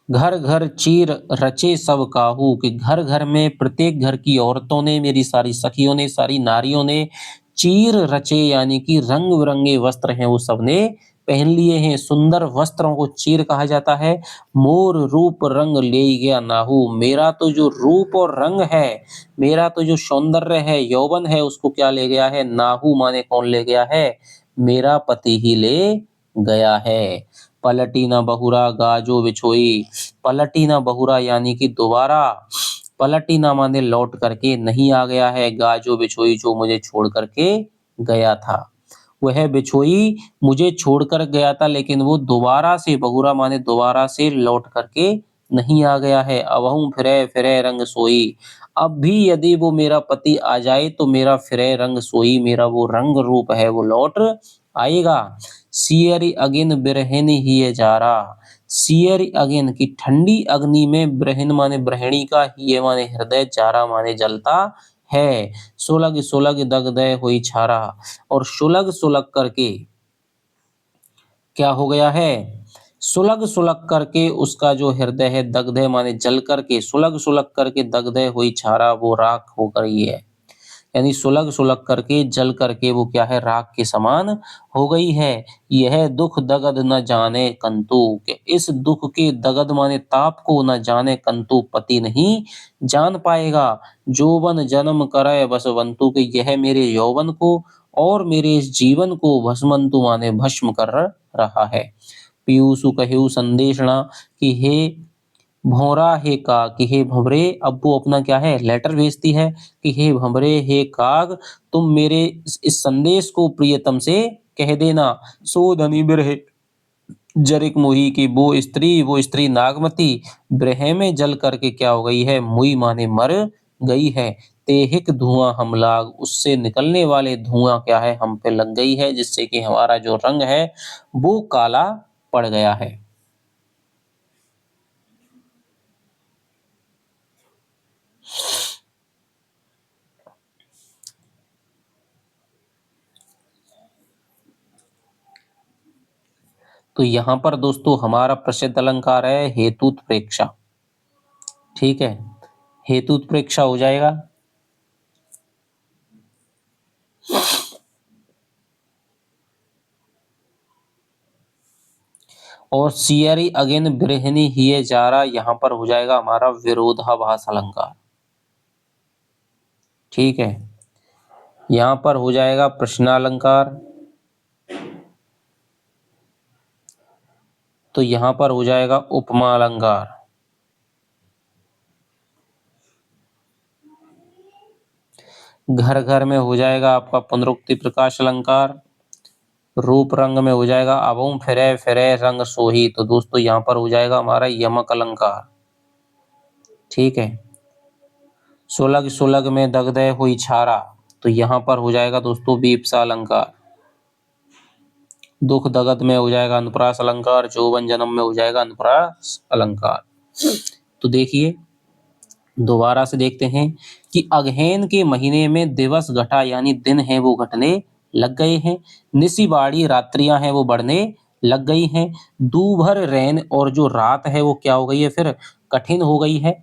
घर घर चीर रचे सब काहू, कि घर घर में प्रत्येक घर की औरतों ने, मेरी सारी सखियों ने, सारी नारियों ने चीर रचे यानी कि रंग बिरंगे वस्त्र हैं वो सबने पहन लिए हैं। सुंदर वस्त्रों को चीर कहा जाता है। मोर रूप रंग ले गया नाहू, मेरा तो जो रूप और रंग है, मेरा तो जो सौंदर्य है, यौवन है, उसको क्या ले गया है, नाहू माने कौन ले गया है, मेरा पति ही ले गया है। पलटी ना बहुरा गाजो बिछोई, पलटी ना बहुरा यानी कि दोबारा, पलटी ना माने लौट करके नहीं आ गया है, गाजो बिछोई जो मुझे छोड़ करके गया था। वह बिछोई मुझे छोड़कर गया था, लेकिन वो दोबारा से, बहुरा माने दोबारा से लौट करके नहीं आ गया है। अबहुं फिरे फिरे रंग सोई, अब भी यदि वो मेरा पति आ जाए तो मेरा फिरे रंग सोई, मेरा वो रंग रूप है वो लौट आएगा। सियरी अगिन बिरहिन ही जारा, सियरी अगिन की ठंडी अग्नि में, ब्रहिन माने ब्रहिणी का, ही माने हृदय, जारा माने जलता है। सुलग सुलग दगदय हुई छारा, और सुलग सुलग करके क्या हो गया है, सुलग सुलग करके उसका जो हृदय है, दग्धे माने जल करके, सुलग सुलग करके दग्धे हुई छारा वो राख हो गई है। यानी सुलग सुलग करके जल करके वो क्या है, राख के समान हो गई है। यह दुख दगद न जाने कंतु, कि इस दुख के, दगद माने ताप को, न जाने कंतु पति नहीं जान पाएगा। जोवन जन्म करे बसवंतु, के यह मेरे यौवन को और मेरे इस जीवन को भस्मंतु माने भस्म कर रहा है। पीयूषु कहेऊ संदेशणा, कि हे भौरा हे काग, कि हे भंवरे, अब वो अपना क्या है, लेटर भेजती है कि हे भंवरे हे काग, तुम मेरे इस संदेश को प्रियतम से कह देना। सो धनी बिरहे जरिक मुही, की वो स्त्री नागमती ब्रह में जल करके क्या हो गई है, मुई माने मर गई है। तेहिक धुआं हम लाग, उससे निकलने वाले धुआं क्या है, हम पे लग गई है, जिससे कि हमारा जो रंग है वो काला पड़ गया है। तो यहाँ पर दोस्तों हमारा प्रसिद्ध अलंकार है हेतुत्प्रेक्षा। ठीक है, हेतुत्प्रेक्षा हो जाएगा। और सियरी अगेन बृहनि हिये जारा, यहाँ पर हो जाएगा हमारा विरोधाभास अलंकार। ठीक है, यहाँ पर हो जाएगा प्रश्नालंकार, तो यहाँ पर हो जाएगा उपमा अलंकार। घर घर में हो जाएगा आपका पुनरुक्ति प्रकाश अलंकार। रूप रंग में हो जाएगा अबहुं फिरै फिरै रंग सोही, तो दोस्तों यहाँ पर हो जाएगा हमारा यमक अलंकार। ठीक है, सुलग सुलग में दगदय हुई छारा, तो यहाँ पर हो जाएगा दोस्तों बीपसा अलंकार। दुख दगद में हो जाएगा अनुप्रास अलंकार। जोवन जन्म में हो जाएगा अनुप्रास अलंकार। तो देखिए दोबारा से देखते हैं कि अगहन के महीने में दिवस घटा यानी दिन है वो घटने लग गए हैं। निसी बाड़ी रात्रियां हैं वो बढ़ने लग गई हैं। दूभर रैन और जो रात है वो क्या हो गई है फिर कठिन हो गई है।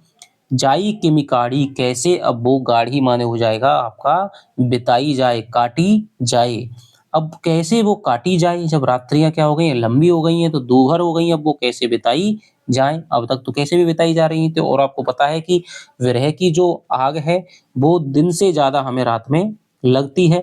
जाई किमिकाड़ी कैसे, अब वो गाढ़ी माने हो जाएगा आपका बिताई जाए, काटी जाए। अब कैसे वो काटी जाए, जब रात्रियां क्या हो गई हैं लंबी हो गई हैं तो दूभर हो गई हैं, अब वो कैसे बिताई जाए। अब तक तो कैसे भी बिताई जा रही थी, और आपको पता है कि विरह की जो आग है वो दिन से ज्यादा हमें रात में लगती है।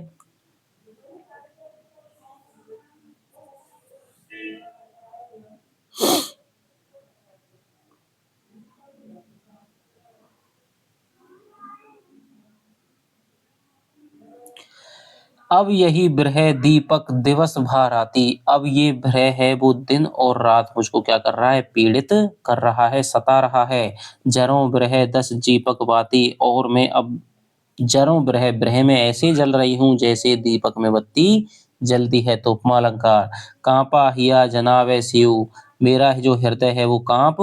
अब यही ब्रह दीपक दिवस भर आती, अब ये ब्रह है वो दिन और रात मुझको क्या कर रहा है, पीड़ित कर रहा है, सता रहा है। जरों ब्रह दस दीपक बाती, और मैं अब जरों ब्रह ब्रह में ऐसे जल रही हूँ जैसे दीपक में बत्ती जलती है। तो उपमा अलंकार। कांपा हिया जनावे शिव, मेरा जो हृदय है वो कांप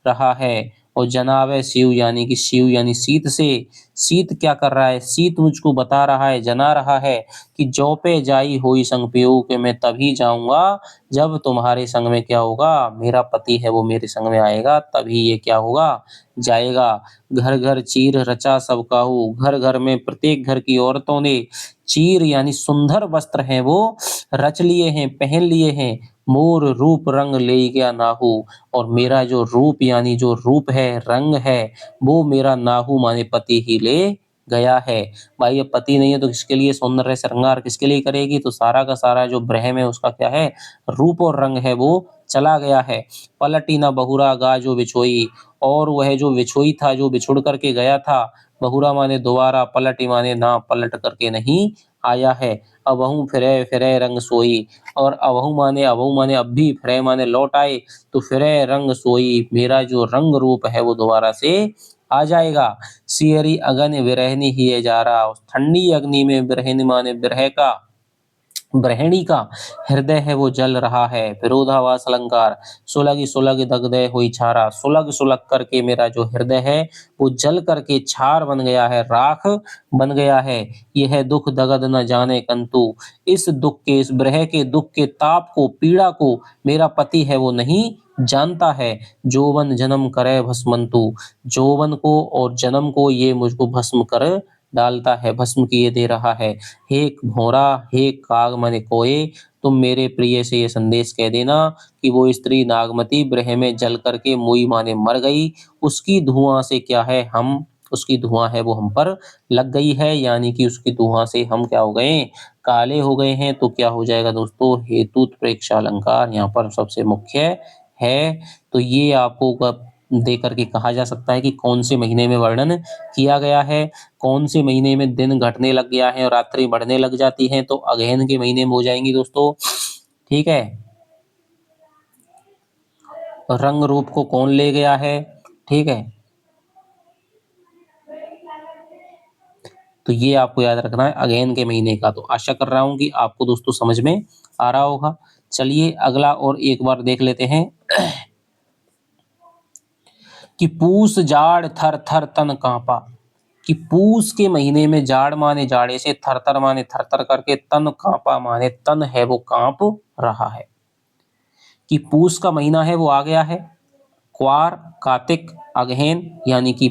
रहा है। और जनावे शिव यानी कि शिव यानी शीत से, शीत क्या कर रहा है, शीत मुझको बता रहा है, जना रहा है कि जो पे जाई होई संग पियो, कि मैं तभी जाऊंगा जब तुम्हारे संग में क्या होगा, मेरा पति है वो मेरे संग में आएगा, तभी ये क्या होगा, जाएगा। घर घर चीर रचा सब काहू, घर घर में प्रत्येक घर की औरतों ने चीर यानी सुंदर वस्त्र हैं वो रच लिए हैं, पहन लिए हैं। मोर रूप रंग ले गया नाहू, और मेरा जो रूप यानी जो रूप है, रंग है, वो मेरा नाहू माने पति ही ले गया है। भाई अब पति नहीं है तो किसके लिए सौंदर्य श्रृंगार किसके लिए करेगी, तो सारा का सारा जो ब्रह्म है उसका क्या है, रूप और रंग है वो चला गया है। पलटी ना बहुरा गा जो बिछोई, और वह जो बिछोई था, जो बिछुड़ करके गया था, बहुरा माने दोबारा, पलटी माने ना पलट करके नहीं आया है। अबहू फिरे फिरे रंग सोई, और अबहू माने अब भी, फिरे माने लौट आए, तो फिरे रंग सोई, मेरा जो रंग रूप है वो दोबारा से आ जाएगा। सियरी अगन विरहनी ही है जा रहा, उस ठंडी अग्नि में विरहनी माने विरह का, ब्रह्मणी का हृदय है वो जल रहा है। विरोधाभास अलंकार। सुलग सुलग दगदय हुई छारा, सुलग सुलग करके मेरा जो हृदय है वो जल करके छार बन गया है, राख बन गया है। यह दुख दगद न जाने कंतु, इस दुख के, इस ब्रह के दुख के ताप को, पीड़ा को मेरा पति है वो नहीं जानता है। जोवन जन्म करे भस्मंतु, जोवन को और जन्म को ये मुझको भस्म कर डालता है, भस्म किए दे रहा है। हे भौरा, हे काग माने कोए, तुम मेरे प्रिय से ये संदेश कह देना कि वो स्त्री नागमती ब्रह में जल करके मुई माने मर गई, उसकी धुआं से क्या है, हम, उसकी धुआं है वो हम पर लग गई है, यानी कि उसकी धुआं से हम क्या हो गए, काले हो गए हैं। तो क्या हो जाएगा दोस्तों, हेतु प्रेक्षा अलंकार यहाँ पर सबसे मुख्य है। तो ये आपको दे करके कहा जा सकता है कि कौन से महीने में वर्णन किया गया है, कौन से महीने में दिन घटने लग गया है और रात्रि बढ़ने लग जाती है, तो अगहन के महीने में हो जाएंगी दोस्तों। ठीक है, रंग रूप को कौन ले गया है, ठीक है, तो ये आपको याद रखना है अगहन के महीने का। तो आशा कर रहा हूं कि आपको दोस्तों समझ में आ रहा होगा। चलिए अगला और एक बार देख लेते हैं कि पूस जाड़ थर थर तन कांपा, कि पूस के महीने में जाड़ माने जाड़े से, थरथर माने थरथर करके, तन कांपा माने तन है वो कांप रहा है। कि पूस का महीना है वो आ गया है, क्वार, कार्तिक, अगहन यानी कि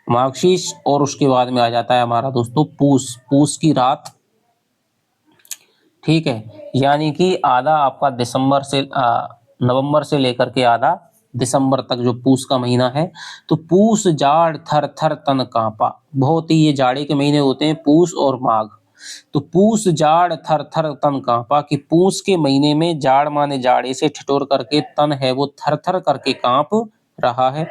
मार्गशीर्ष, और उसके बाद में आ जाता है हमारा दोस्तों पूस, पूस की रात। ठीक है, यानी कि आधा आपका दिसंबर से नवंबर से लेकर के आधा दिसंबर तक जो पूस का महीना है। तो पूस जाड़ थर थर तन कांपा, बहुत ही ये जाड़े के महीने होते हैं पूस और माघ। तो पूस जाड़ थर थर तन कांपा कि पूस के महीने में जाड़ माने जाड़े से ठिठुर करके तन है वो थर थर करके कांप रहा है।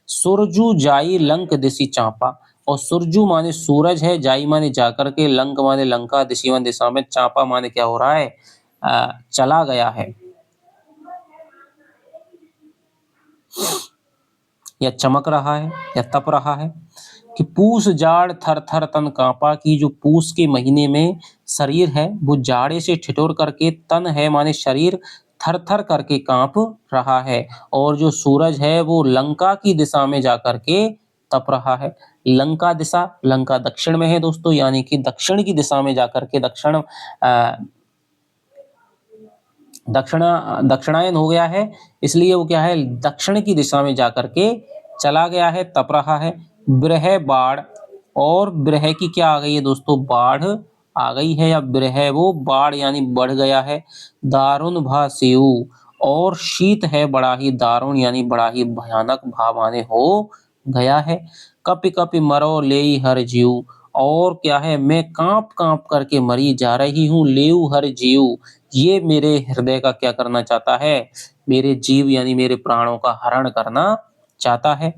सुरजू जाई लंक दिशि चांपा, और सुरजू माने सूरज है, जाई माने जाकर के, लंक माने लंका, दिशि माने दिशा में, चांपा माने क्या हो रहा है, चला गया है या चमक रहा है या तप रहा है। कि पूस जाड़ थर थर तन कांपा, की जो पूस के महीने में शरीर है वो जाड़े से ठिठुर करके, तन है माने शरीर, थर थर करके कांप रहा है। और जो सूरज है वो लंका की दिशा में जाकर के तप रहा है। लंका दिशा, लंका दक्षिण में है दोस्तों, यानी कि दक्षिण की दिशा में जाकर के दक्षिणायन हो गया है, इसलिए वो क्या है, दक्षिण की दिशा में जाकर के चला गया है, तप रहा है। ब्रह बाढ़, और ब्रह की क्या आ गई है दोस्तों, बाढ़ आ गई है, या ब्रह वो बाढ़ यानी बढ़ गया है। दारुण भा सेऊ, और शीत है बड़ा ही दारुण यानी बड़ा ही भयानक, भा माने हो गया है। कपि कपि मरो लेई हर जीव, और क्या है, मैं कांप कांप करके मरी जा रही हूँ, लेऊ हर जीव, ये मेरे हृदय का क्या करना चाहता है, मेरे जीव यानी मेरे प्राणों का हरण करना चाहता है।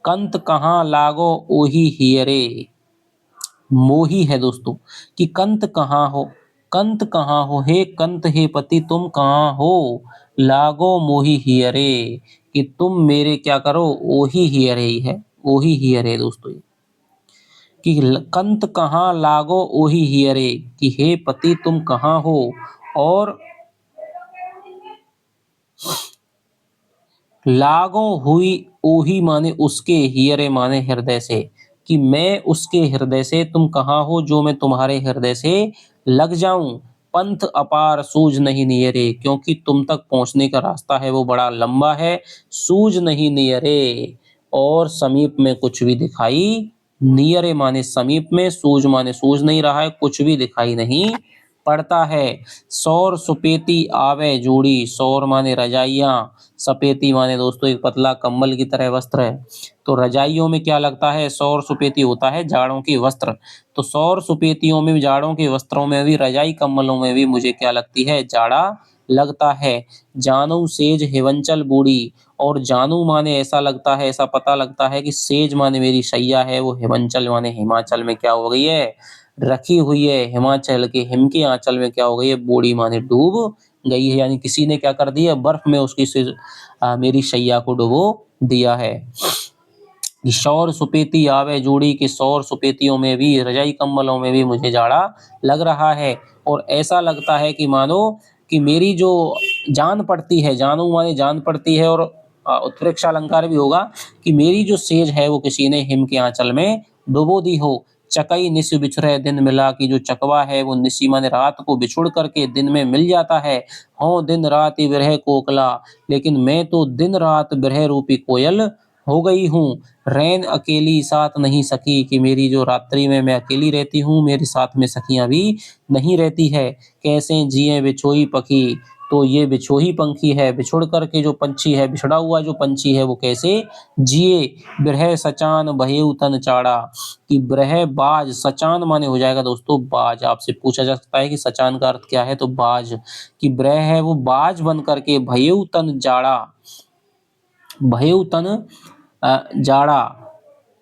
कंत कहाँ लागो ओही हियरे, मोही है दोस्तों, कि कंत कहाँ हो, कंत कहाँ हो, हे कंत हे पति तुम कहाँ हो, लागो मोही हियरे, कि तुम मेरे क्या करो, ओही हियरे ही है, ओही हियरे दोस्तों ये। कि कंत कहाँ लागो ओही हियरे, कि हे पति तुम कहाँ हो, और लागो हुई, ओही माने उसके, हियरे माने हृदय से, कि मैं उसके हृदय से, तुम कहाँ हो जो मैं तुम्हारे हृदय से लग जाऊं। पंथ अपार सूझ नहीं नियरे, क्योंकि तुम तक पहुंचने का रास्ता है वो बड़ा लंबा है, सूझ नहीं नियरे, और समीप में कुछ भी दिखाई, नियरे माने समीप में, सूझ माने सूझ नहीं रहा है, कुछ भी दिखाई नहीं पड़ता है। सौर सुपेती आवे जोड़ी, सौर माने रजाइयां, सपेती माने दोस्तों एक पतला कंबल की तरह वस्त्र है। तो रजाइयों में क्या लगता है, सौर सुपेती होता है जाड़ों की वस्त्र। तो सौर सुपेतियों में, जाड़ों के वस्त्रों में भी, रजाई कंबलों में भी मुझे क्या लगती है, जाड़ा लगता है। जानू सेज हिवंचल बूढ़ी, और जानू माने ऐसा लगता है, ऐसा पता लगता है कि सेज माने मेरी शैया है वो हिवंचल माने हिमाचल में क्या हो गई है, रखी हुई है। हिमाचल के हिम के आंचल में क्या हो गई है, बूढ़ी माने डूब गई है, यानी किसी ने क्या कर दिया, बर्फ में उसकी मेरी शैया को डुबो दिया है। सौर सुपेती आवे जोड़ी, के सौर सुपेतियों में भी, रजाई कंबलों में भी मुझे जाड़ा लग रहा है, और ऐसा लगता है कि मानो कि मेरी जो जान पड़ती है, जानू माने जान पड़ती है, और उत्प्रेक्षा अलंकार भी होगा, कि मेरी जो सेज है वो किसी ने हिम के आंचल में डुबो दी हो। चकई निस बिछुरे दिन मिला, की जो चकवा है वो निसी माने रात को बिछुड़ करके दिन में मिल जाता है। हो दिन रात विरह कोकला, लेकिन मैं तो दिन रात विरह रूपी कोयल हो गई हूँ। रैन अकेली साथ नहीं सकी, कि मेरी जो रात्रि में मैं अकेली रहती हूँ, मेरे साथ में सखियां भी नहीं रहती है। कैसे जिए बिछोई पखी, तो ये बिछोही पंखी है, बिछुड़ करके जो पंछी है, बिछड़ा हुआ जो पंछी है वो कैसे जिए। बिरह सचान बहेउ तन चाड़ा, कि ब्रह बाज, सचान माने हो जाएगा दोस्तों बाज, आपसे पूछा जा सकता है कि सचान का अर्थ क्या है, तो बाज, कि ब्रह है वो बाज बन करके, भयउ तन जाड़ा, भयउ तन जाड़ा,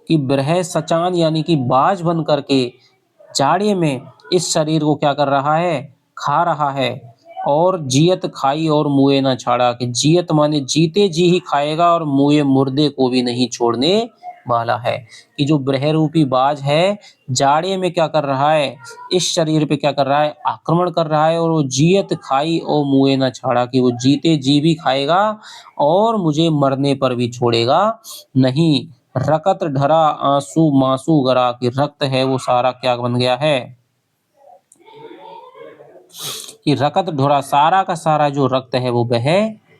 कि ब्रह सचान यानी कि बाज बन करके जाड़े में इस शरीर को क्या कर रहा है, खा रहा है। और जियत खाई और मुए ना छाड़ा, कि जियत माने जीते जी ही खाएगा, और मुए मुर्दे को भी नहीं छोड़ने वाला है। कि जो ब्रह रूपी बाज है जाड़े में क्या कर रहा है, इस शरीर पे क्या कर रहा है, आक्रमण कर रहा है, और वो जियत खाई और मुए ना छाड़ा, कि वो जीते जी भी खाएगा और मुझे मरने पर भी छोड़ेगा नहीं। रकत ढरा आंसू मासू गरा, कि रक्त है वो सारा क्या बन गया है, कि रकत ढोरा, सारा का सारा जो रक्त है वो बह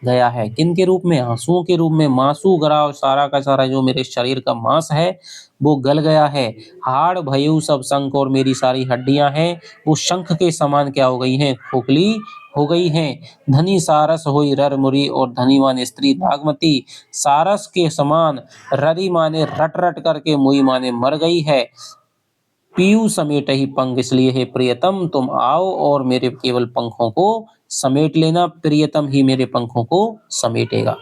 गया है, किन के रूप में, आंसुओं के रूप में। मासू गरा, और सारा का सारा जो मेरे शरीर का मांस है वो गल गया है। हाड़ भयु सब शंख, और मेरी सारी हड्डियां हैं वो शंख के समान क्या हो गई हैं, खोखली हो गई हैं। धनी सारस होई रर मुरी, और धनी माने स्त्री नागमती, सारस के समान ररी माने रट रट करके, मुई माने मर गई है। पीयू समेट ही पंख, इसलिए हे प्रियतम तुम आओ और मेरे केवल पंखों को समेट लेना, प्रियतम ही मेरे पंखों को समेटेगा।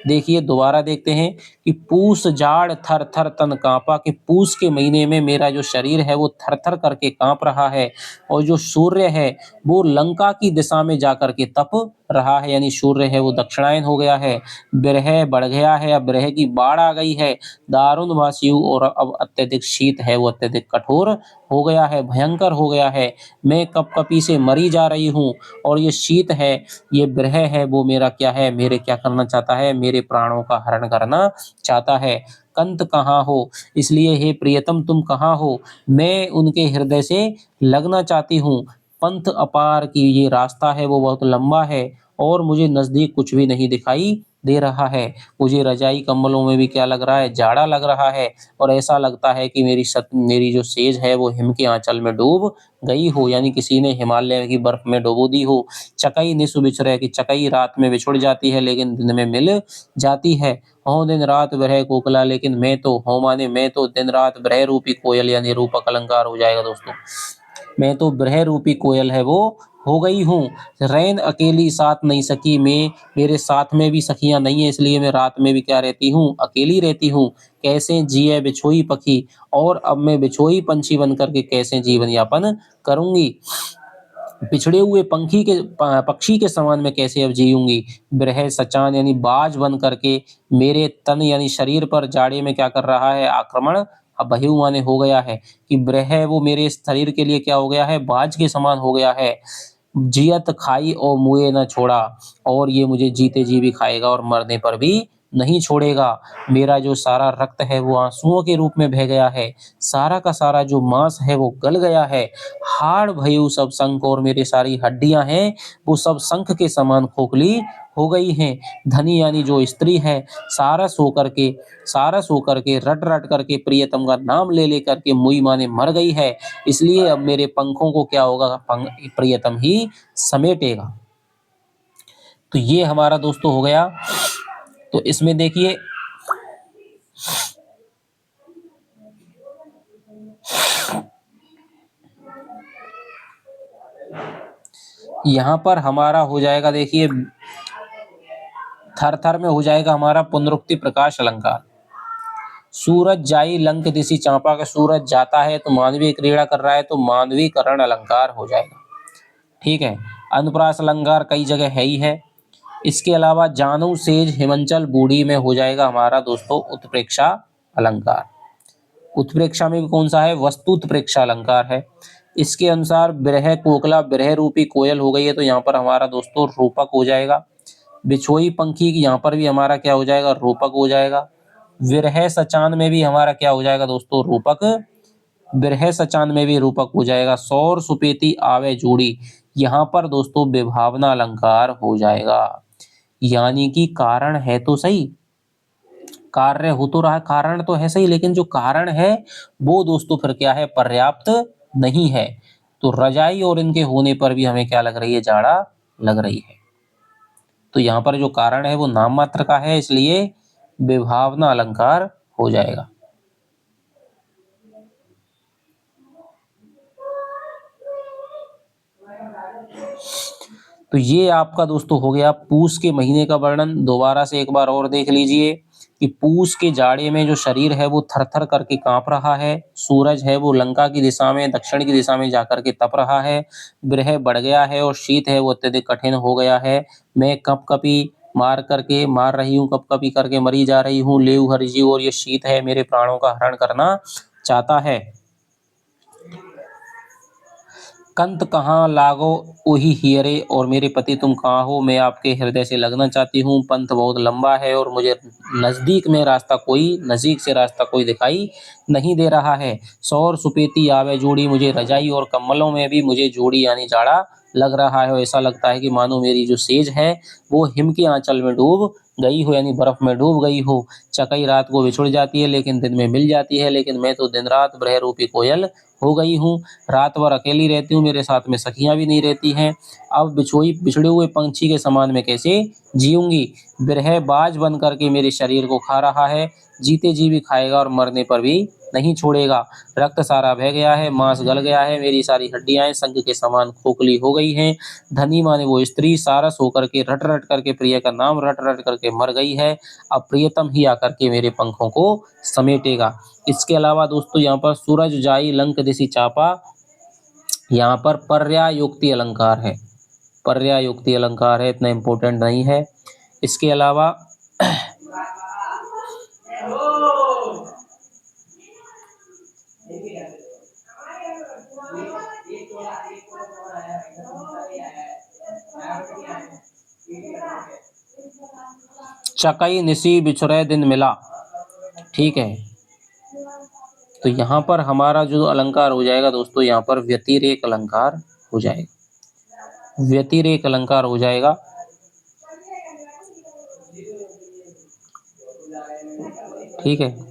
देखिए दोबारा देखते हैं कि पूस जाड़ थर थर तन कांपा, कि पूस के महीने में मेरा जो शरीर है वो थर थर करके कांप रहा है, और जो सूर्य है वो लंका की दिशा में जाकर के तप रहा है, यानी सूर्य है वो दक्षिणायन हो गया है। बिरह बढ़ गया है, अब बिरह की बाढ़ आ गई है। दारुण भाषियु, और अब अत्यधिक शीत है वो अत्यधिक कठोर हो गया है, भयंकर हो गया है। मैं कपकपी से मरी जा रही हूँ, और ये शीत है, ये बिरह है, वो मेरा क्या है, मेरे क्या करना चाहता है, मेरे प्राणों का हरण करना चाहता है। कंत कहाँ हो, इसलिए हे प्रियतम तुम कहाँ हो, मैं उनके हृदय से लगना चाहती हूँ। पंथ अपार, की ये रास्ता है वो बहुत लंबा है, और मुझे नजदीक कुछ भी नहीं दिखाई दे रहा है। मुझे रजाई कंबलों में भी क्या लग रहा है, जाड़ा लग रहा है, और ऐसा लगता है कि मेरी जो सेज है वो हिम के आंचल में डूब गई हो, यानी किसी ने हिमालय की बर्फ में डुबो दी हो। चकई निसु बिछुड़े, कि चकई रात में बिछुड़ जाती है लेकिन दिन में मिल जाती है। हों दिन रात बिरह कोकिला, लेकिन मैं तो हों माने मैं तो दिन रात बिरह रूपी कोयल, यानी रूपक अलंकार हो जाएगा दोस्तों। मैं तो बिरह रूपी कोयल है वो हो गई हूँ। रैन अकेली साथ नहीं सकी, मैं मेरे साथ में भी सखियां नहीं है, इसलिए मैं रात में भी क्या रहती हूँ, अकेली रहती हूँ। कैसे जिए बिछोई पखी, और अब मैं बिछोई पंछी बन करके कैसे जीवन यापन करूंगी। बिछड़े हुए पक्षी के समान मैं कैसे अब जीऊंगी। बिरह सचान, यानी बाज बन करके मेरे तन यानी शरीर पर जाड़े में क्या कर रहा है, आक्रमण अब बहिर्मुख माने हो गया है, कि ब्रह वो मेरे शरीर के लिए क्या हो गया है, बाज के समान हो गया है। जियत खाई और मुए न छोड़ा, और ये मुझे जीते जी भी खाएगा और मरने पर भी नहीं छोड़ेगा। मेरा जो सारा रक्त है वो आंसुओं के रूप में बह गया है, सारा का सारा जो मांस है वो गल गया है। हाड़ भयु सब शंख, और मेरी सारी हड्डियां हैं वो सब शंख के समान खोखली हो गई हैं। धनी यानी जो स्त्री है, सारस होकर के रट रट करके प्रियतम का नाम ले लेकर के मुई माने मर गई है, इसलिए अब मेरे पंखों को क्या होगा, प्रियतम ही समेटेगा। तो ये हमारा दोस्तों हो गया। तो इसमें देखिए यहाँ पर हमारा हो जाएगा, देखिए थर थर में हो जाएगा हमारा पुनरुक्ति प्रकाश अलंकार। सूरज जाई लंक दिशि चांपा, का सूरज जाता है तो मानवीय क्रीड़ा कर रहा है, तो मानवीकरण अलंकार हो जाएगा। ठीक है। अनुप्रास अलंकार कई जगह है ही है। इसके अलावा जानू सेज हिमंचल बूढ़ी में हो जाएगा हमारा दोस्तों उत्प्रेक्षा अलंकार। उत्प्रेक्षा में भी कौन सा है, वस्तु उत्प्रेक्षा अलंकार है। इसके अनुसार बिरह कोकला बिरह रूपी कोयल हो गई है, तो यहाँ पर हमारा दोस्तों रूपक हो जाएगा। बिछोई पंखी की यहाँ पर भी हमारा क्या हो जाएगा, रूपक हो जाएगा। विरह सचान में भी हमारा क्या हो जाएगा दोस्तों, रूपक। बिरह सचान में भी रूपक हो जाएगा। सौर सुपेती आवे जोड़ी, यहाँ पर दोस्तों विभावना अलंकार हो जाएगा। यानी कि कारण है तो सही, कार्य हो तो रहा, कारण तो है सही, लेकिन जो कारण है वो दोस्तों फिर क्या है, पर्याप्त नहीं है। तो रजाई और इनके होने पर भी हमें क्या लग रही है, जाड़ा लग रही है। तो यहाँ पर जो कारण है वो नाम मात्र का है, इसलिए विभावना अलंकार हो जाएगा। तो ये आपका दोस्तों हो गया पूस के महीने का वर्णन। दोबारा से एक बार और देख लीजिए कि पूस के जाड़े में जो शरीर है वो थर-थर करके कांप रहा है। सूरज है वो लंका की दिशा में, दक्षिण की दिशा में जाकर के तप रहा है। विरह बढ़ गया है और शीत है वो अत्यधिक कठिन हो गया है। मैं कँप-कँपी मार रही हूँ, कँप-कँपी करके मरी जा रही हूँ। लेउ हरि जीव, और ये शीत है मेरे प्राणों का हरण करना चाहता है। कंत कहाँ लागो ओही हियरे, और मेरे पति तुम कहाँ हो, मैं आपके हृदय से लगना चाहती हूँ। पंथ बहुत लंबा है और मुझे नजदीक से रास्ता कोई दिखाई नहीं दे रहा है। सौर सुपेती आवे जोड़ी, मुझे रजाई और कम्बलों में भी मुझे जोड़ी यानी जाड़ा लग रहा है, और ऐसा लगता है कि मानो मेरी जो सेज है वो हिम के आंचल में डूब गई हो यानी बर्फ में डूब गई हो। चकई रात को बिछुड़ जाती है लेकिन दिन में मिल जाती है, लेकिन मैं तो दिन रात ब्रह रूपी कोयल हो गई हूँ। रात भर अकेली रहती हूँ, मेरे साथ में सखियाँ भी नहीं रहती हैं। अब बिछड़े हुए पंछी के समान मैं कैसे जीऊँगी? बिरह बाज बन करके मेरे शरीर को खा रहा है, जीते जी भी खाएगा और मरने पर भी नहीं छोड़ेगा। रक्त सारा बह गया है, मांस गल गया है, मेरी सारी हड्डियाँ शंख के समान खोखली हो गई हैं। धनी माने वो स्त्री सारस होकर के रट-रट करके प्रिय का नाम रट-रट करके मर गई है। अब प्रियतम ही आकर के मेरे पंखों को समेटेगा। इसके अलावा दोस्तों यहाँ पर सूरज जाई लंक दिसि चापा, यहाँ पर पर्यायोक्ति अलंकार है। पर्यायोक्ति अलंकार है, इतना इम्पोर्टेंट नहीं है। इसके अलावा चकई निसी बिछुरे दिन मिला, ठीक है। तो यहाँ पर हमारा जो अलंकार हो जाएगा दोस्तों, यहाँ पर व्यतिरेक अलंकार हो जाएगा। व्यतिरेक अलंकार हो जाएगा। ठीक है।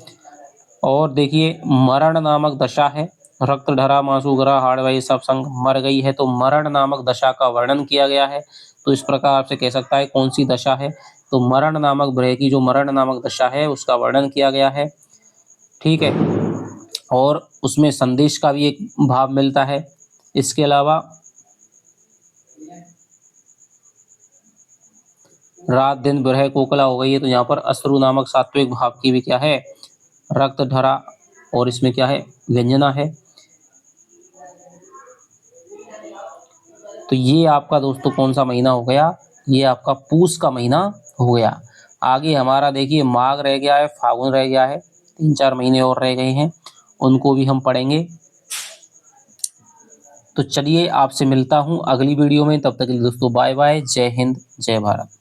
और देखिए मरण नामक दशा है, रक्त ढरा मांसू गरा हाड़ वही सब संग मर गई है, तो मरण नामक दशा का वर्णन किया गया है। तो इस प्रकार आपसे कह सकता है कौन सी दशा है, तो मरण नामक ब्रह की जो मरण नामक दशा है उसका वर्णन किया गया है। ठीक है। और उसमें संदेश का भी एक भाव मिलता है। इसके अलावा रात दिन ब्रह कोकला हो गई है, तो यहाँ पर अश्रु नामक सात्विक भाव की भी क्या है, रक्त धरा, और इसमें क्या है, व्यंजना है। तो ये आपका दोस्तों कौन सा महीना हो गया, ये आपका पूस का महीना हो गया। आगे हमारा देखिए माघ रह गया है, फागुन रह गया है, 3-4 महीने और रह गए हैं, उनको भी हम पढ़ेंगे। तो चलिए आपसे मिलता हूँ अगली वीडियो में, तब तक के लिए दोस्तों बाय बाय, जय हिंद जय भारत।